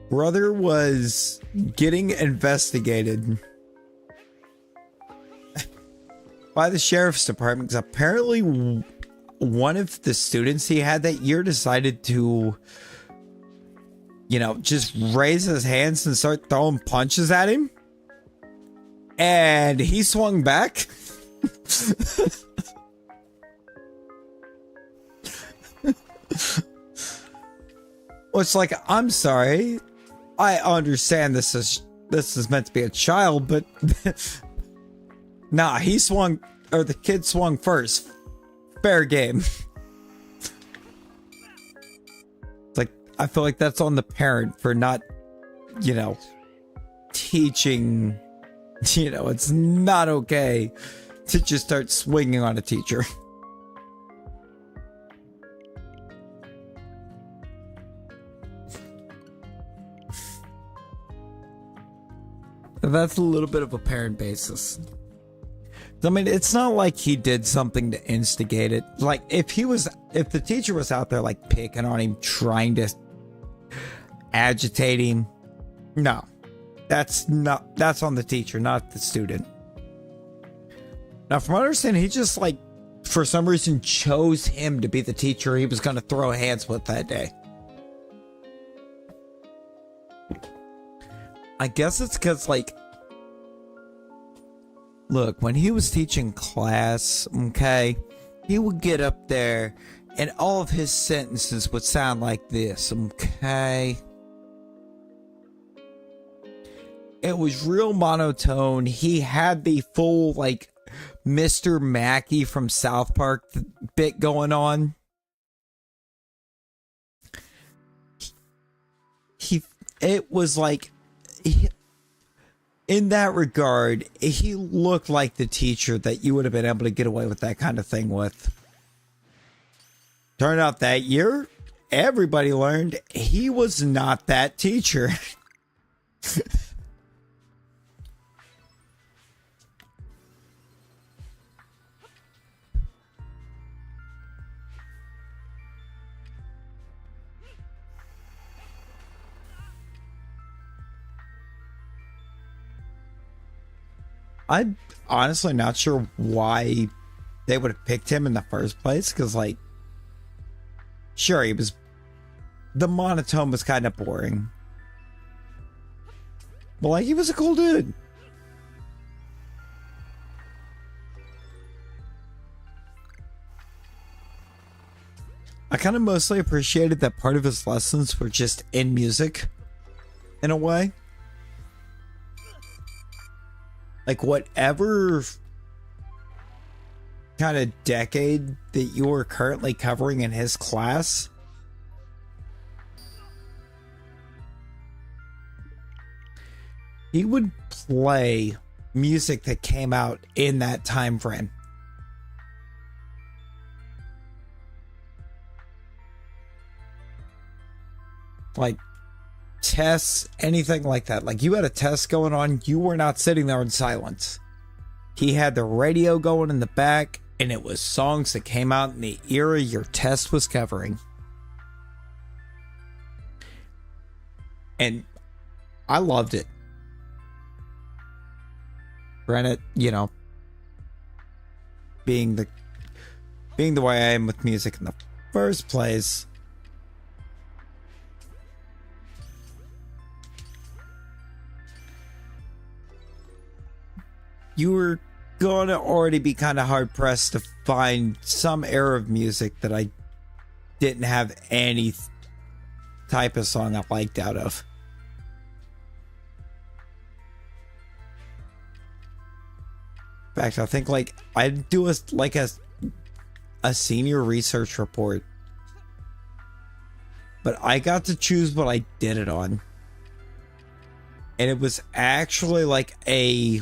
brother was getting investigated by the sheriff's department because apparently one of the students he had that year decided to, you know, just raise his hands and start throwing punches at him, and he swung back. Well, it's like, I'm sorry, I understand this is meant to be a child, but nah, he swung, or the kid swung first. Fair game. It's like, I feel like that's on the parent for not, you know, teaching, you know, it's not okay to just start swinging on a teacher. That's a little bit of a parent basis. I mean, it's not like he did something to instigate it. Like, if the teacher was out there, like, picking on him, trying to agitate him, no. That's on the teacher, not the student. Now, from what I understand, he just, like, for some reason chose him to be the teacher he was going to throw hands with that day. I guess it's because, like, look, when he was teaching class, okay, he would get up there and all of his sentences would sound like this, okay? It was real monotone. He had the full, like, Mr. Mackey from South Park bit going on. It was like, in that regard, he looked like the teacher that you would have been able to get away with that kind of thing with. Turned out that year, everybody learned he was not that teacher. I'm honestly not sure why they would have picked him in the first place, because, like, sure, the monotone was kind of boring. But like, he was a cool dude. I kind of mostly appreciated that part of his lessons were just in music, in a way. Like, whatever kind of decade that you were currently covering in his class, he would play music that came out in that time frame. Like tests, anything like that. Like, you had a test going on, you were not sitting there in silence. He had the radio going in the back, and it was songs that came out in the era your test was covering. And I loved it. Granted, you know, being the way I am with music in the first place, you were gonna already be kind of hard pressed to find some era of music that I didn't have any type of song I liked out of. In fact, I think like I'd do a senior research report, but I got to choose what I did it on, and it was actually like I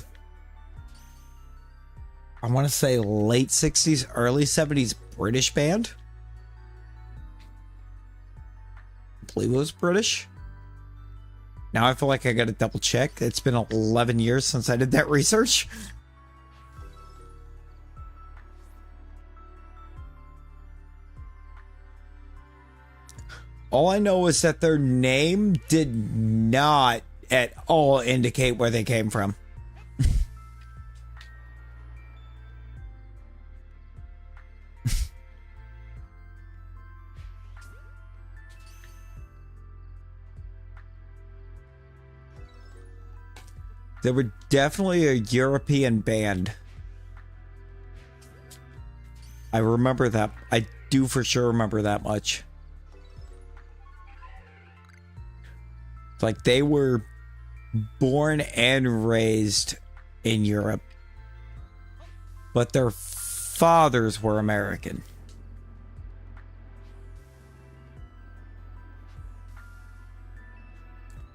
want to say late 60s, early 70s British band. I believe it was British. Now I feel like I got to double check. It's been 11 years since I did that research. All I know is that their name did not at all indicate where they came from. They were definitely a European band. I remember that. I do for sure remember that much. Like, they were born and raised in Europe, but their fathers were American.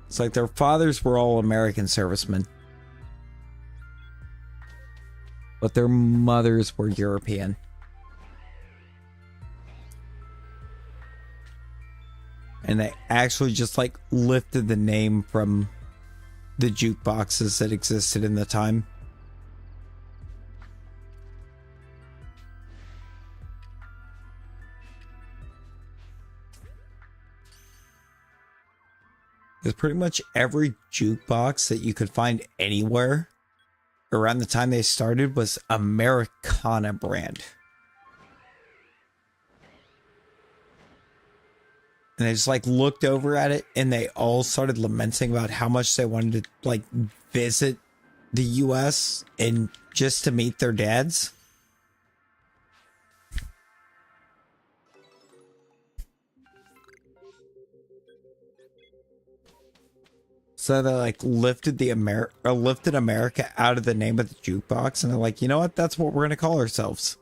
It's like their fathers were all American servicemen, but their mothers were European. And they actually just like lifted the name from the jukeboxes that existed in the time. Because pretty much every jukebox that you could find anywhere around the time they started was Americana brand. And they just like looked over at it and they all started lamenting about how much they wanted to like visit the US and just to meet their dads. So they like lifted lifted America out of the name of the jukebox, and they're like, you know what? That's what we're gonna call ourselves.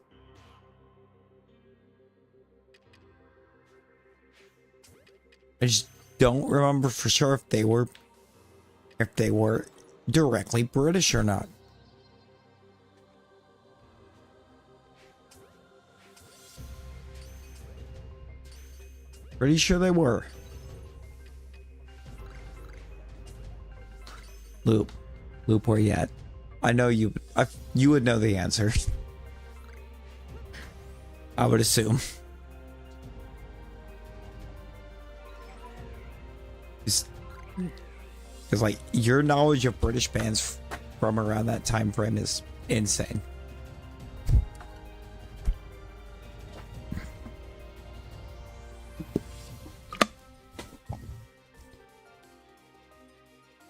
I just don't remember for sure if they were directly British or not. Pretty sure they were. Loop, where you at? I know you would know the answer. I would assume. Because like your knowledge of British bands from around that time frame is insane.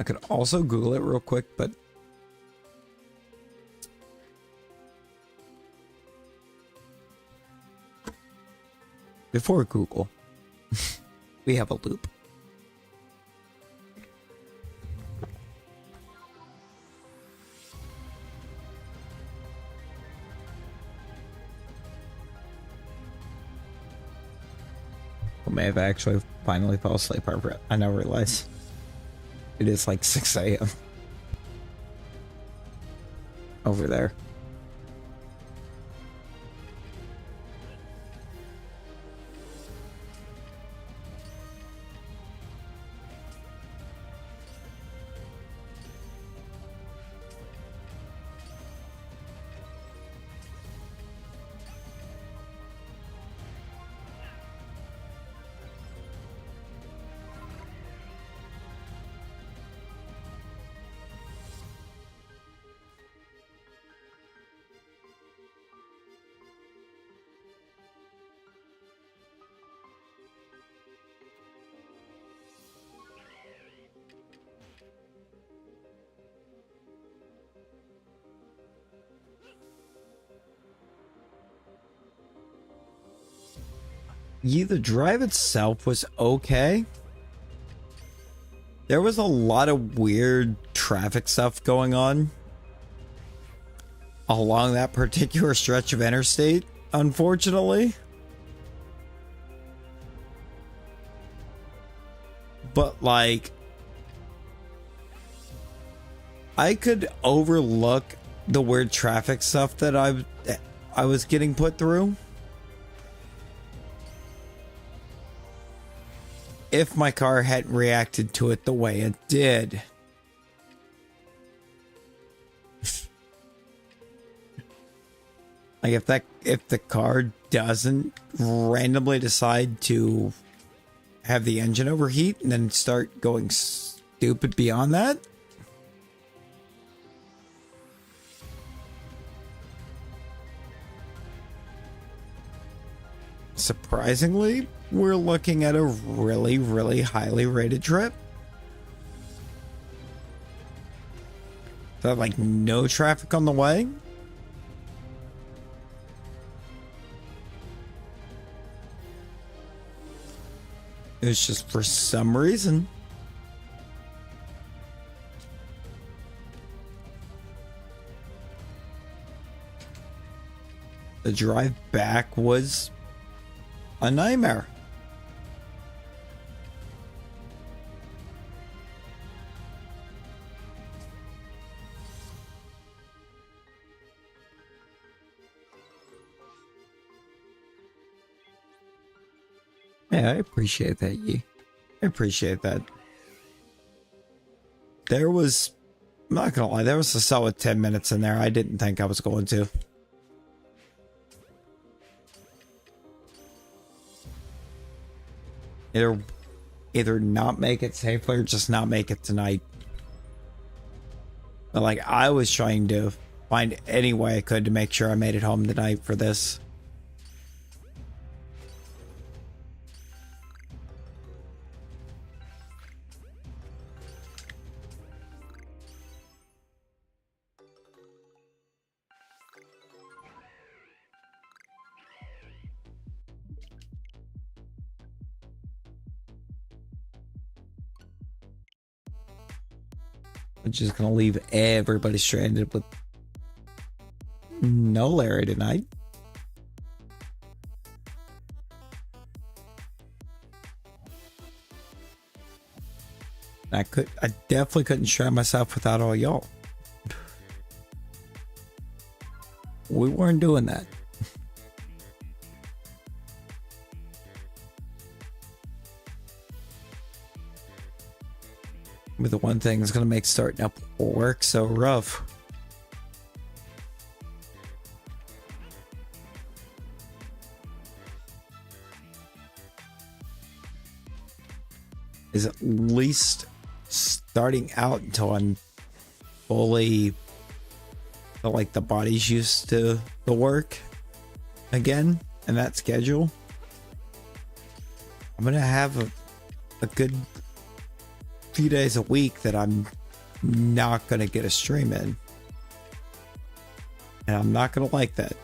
I could also Google it real quick, but before Google, we have a loop. I may have actually finally fell asleep. I now realize it is like 6 a.m. over there. Yeah, the drive itself was okay. There was a lot of weird traffic stuff going on along that particular stretch of interstate, unfortunately. But like, I could overlook the weird traffic stuff that I was getting put through if my car hadn't reacted to it the way it did. Like if the car doesn't randomly decide to have the engine overheat and then start going stupid beyond that, surprisingly, we're looking at a really, really highly rated trip. So like no traffic on the way. It was just for some reason the drive back was a nightmare. Yeah, I appreciate that, Yi. I appreciate that. There was, I'm not gonna lie, there was a solid 10 minutes in there I didn't think I was going to. Either not make it safely or just not make it tonight. But like, I was trying to find any way I could to make sure I made it home tonight for this. I'm just gonna leave everybody stranded with no Larry tonight. I definitely couldn't strand myself without all y'all. We weren't doing that. But the one thing that's going to make starting up work so rough is at least starting out until I'm fully feel like the body's used to the work again and that schedule. I'm going to have a good few days a week that I'm not going to get a stream in. And I'm not going to like that.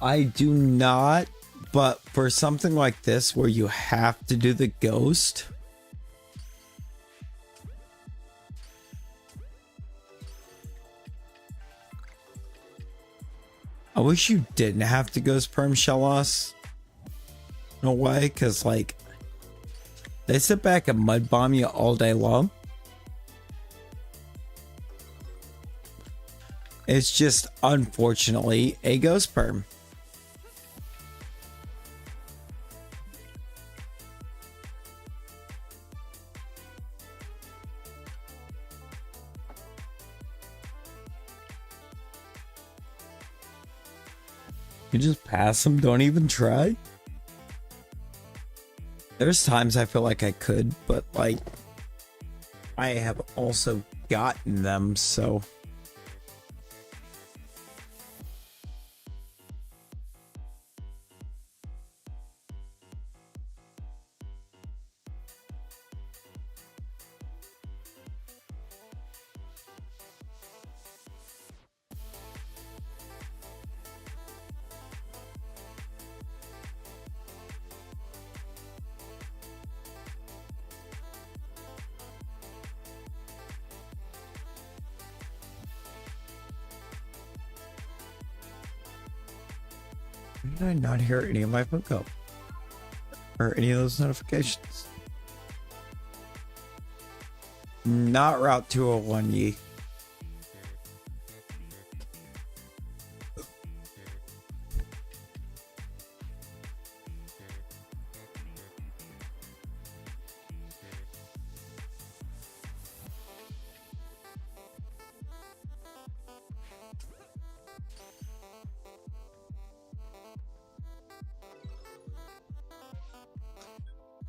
I do not, but for something like this where you have to do the ghost, I wish you didn't have to ghost perm Shellos. No way, because like they sit back and mud bomb you all day long. It's just unfortunately a ghost perm. You just pass them, don't even try. There's times I feel like I could, but like I have also gotten them, so did I not hear any of my phone call or any of those notifications? Not Route 201 Yi.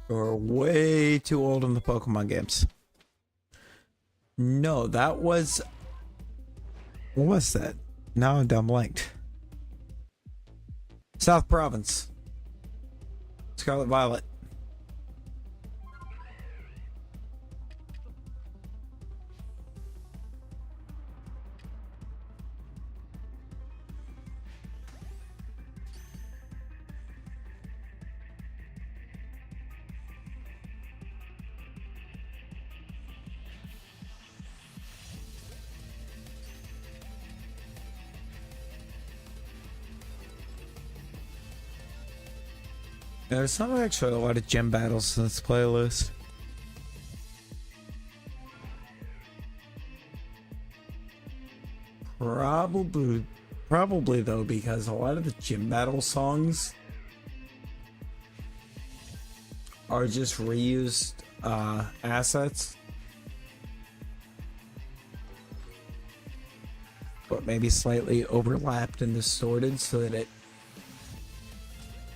You're way too old in the Pokemon games. No, that was... What was that? Now I'm dumb blanked. South Province. Scarlet Violet. There's not actually a lot of gym battles in this playlist. Probably though, because a lot of the gym battle songs are just reused assets, but maybe slightly overlapped and distorted so that it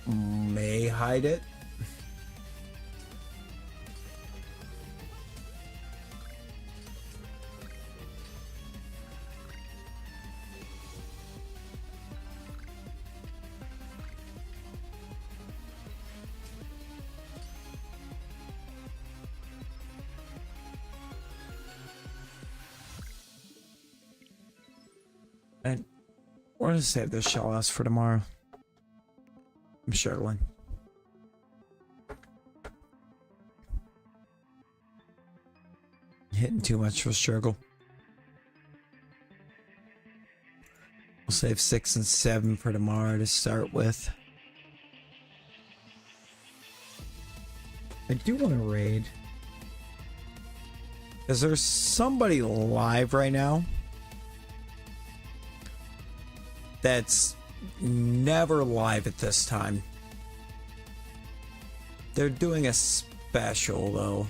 may hide it. And we're gonna save this Shellos for tomorrow. I'm struggling. Hitting too much for struggle. We'll save 6 and 7 for tomorrow to start with. I do want to raid, because there's somebody live right now that's never live at this time. They're doing a special though.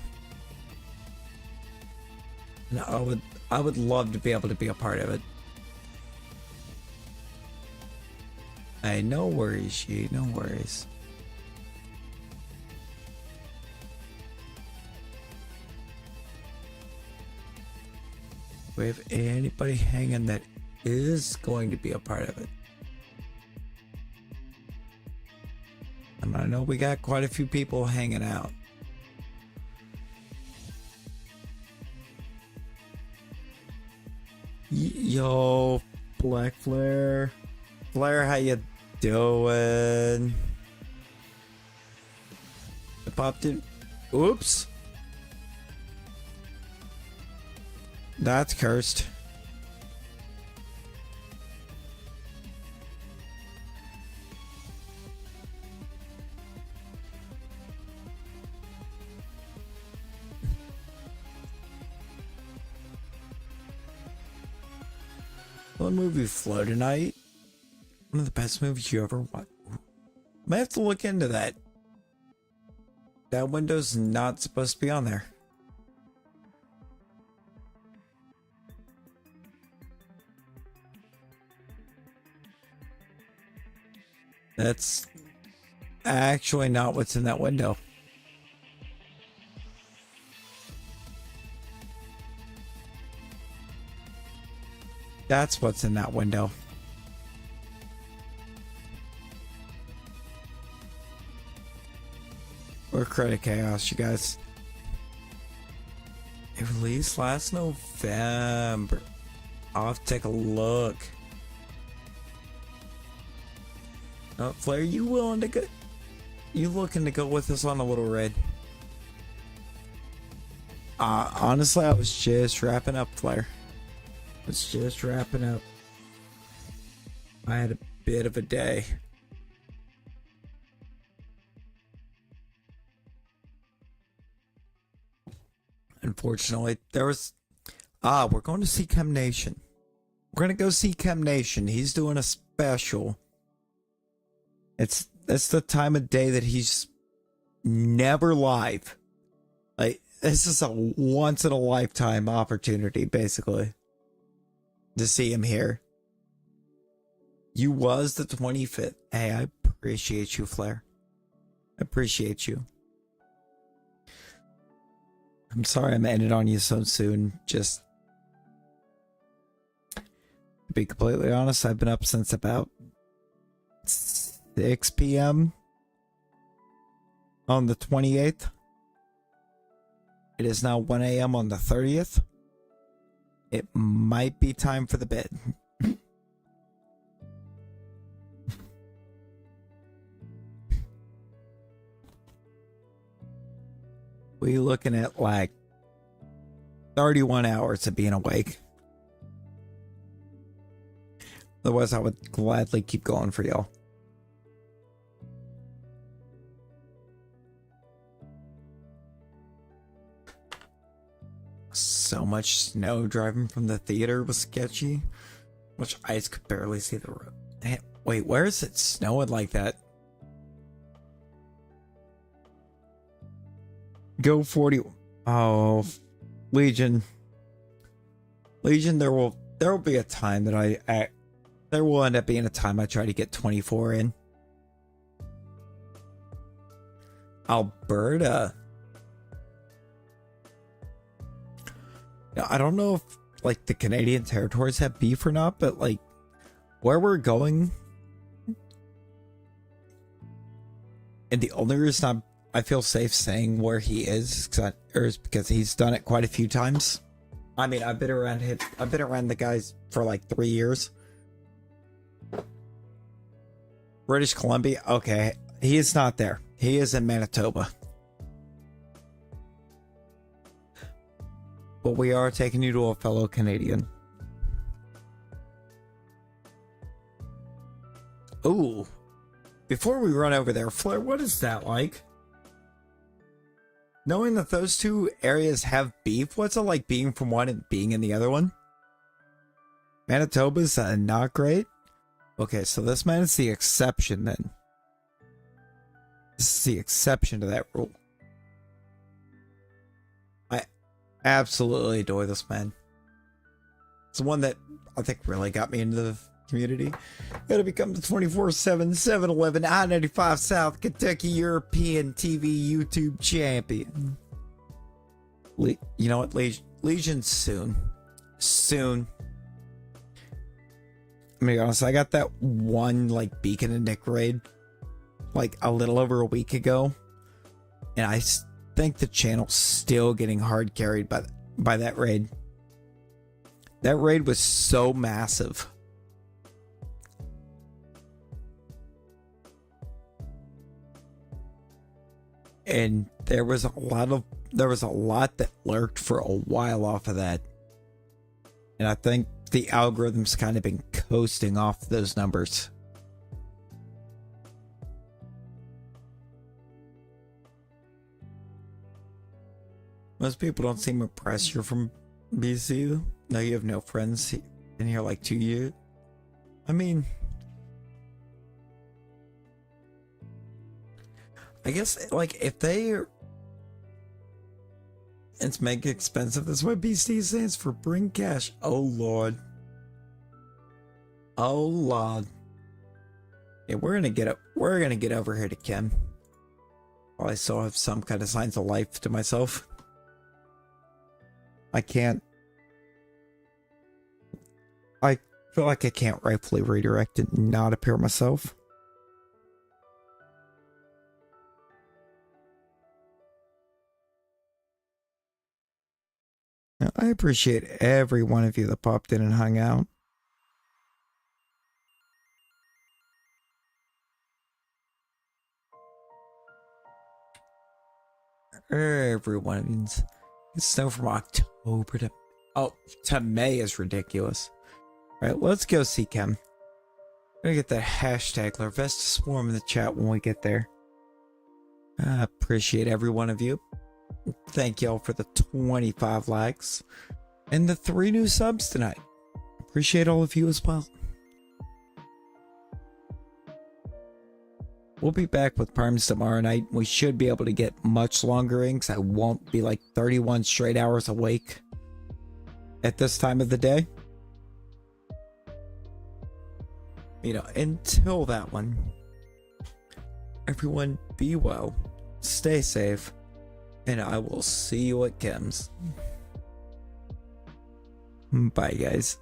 And I would love to be able to be a part of it. Hey, no worries, she, no worries. we have anybody hanging that is going to be a part of it? And I know we got quite a few people hanging out. Yo, Black Flare. Flare, how you doing? I popped in. Oops. That's cursed. What movie flow tonight? One of the best movies you ever watched. Might have to look into that. That window's not supposed to be on there. That's actually not what's in that window. That's what's in that window. Or Credit Chaos, you guys. It released last November. I'll have to take a look. Flare, you willing to go? You looking to go with us on a little raid? Honestly, I was just wrapping up, Flare. It's just wrapping up. I had a bit of a day. Unfortunately, there was... we're going to see Chem Nation. We're going to go see Chem Nation. He's doing a special. It's the time of day that he's never live. Like, this is a once in a lifetime opportunity, basically, to see him here. You was the 25th. Hey, I appreciate you, Flare. I appreciate you. I'm sorry I'm ending on you so soon. Just to be completely honest, I've been up since about 6 p.m. on the 28th. It is now 1 a.m. on the 30th. It might be time for the bed. We looking at like 31 hours of being awake. Otherwise, I would gladly keep going for y'all. So much snow driving from the theater was sketchy. Much ice, could barely see the road. Damn, wait, where is it snowing like that? Go 40. Oh, Legion. Legion, there will be a time that there will end up being a time I try to get 24 in. Alberta. Now, I don't know if like the Canadian territories have beef or not, but like where we're going, and the only reason I feel safe saying where he is because he's done it quite a few times. I mean, I've been around the guys for like 3 years. British Columbia, okay, he is not there. He is in Manitoba. But we are taking you to a fellow Canadian. Ooh. Before we run over there, Flare, what is that like? Knowing that those two areas have beef, what's it like being from one and being in the other one? Manitoba's not great. Okay, so this man is the exception then. This is the exception to that rule. I absolutely adore this man. It's the one that I think really got me into the community. Gotta become the 24/7 7-Eleven I-95 South Kentucky European TV YouTube champion. You know what? Legion soon. soon. I'm gonna be honest, I got that one like Beacon and Nick raid like a little over a week ago, and I think the channel's still getting hard carried by that raid. That raid was so massive. And there was a lot that lurked for a while off of that. And I think the algorithm's kind of been coasting off those numbers. Most people don't seem impressed you're from BC. No, you have no friends in here like 2 years. I mean, I guess like if it's mega expensive. That's why BC stands for bring cash. Oh Lord. Oh Lord. Yeah, we're gonna get over here to Kim. While I still have some kind of signs of life to myself. I feel like I can't rightfully redirect and not appear myself. Now, I appreciate every one of you that popped in and hung out. Every one of you. It's snow from October to May is ridiculous. All right, let's go see Kim. I'm gonna get that hashtag Larvesta Swarm in the chat when we get there. I appreciate every one of you. Thank y'all for the 25 likes and the 3 new subs tonight. Appreciate all of you as well. We'll be back with Perms tomorrow night. We should be able to get much longer inks. I won't be like 31 straight hours awake at this time of the day. You know, until that one, everyone be well, stay safe, and I will see you at Kim's. Bye, guys.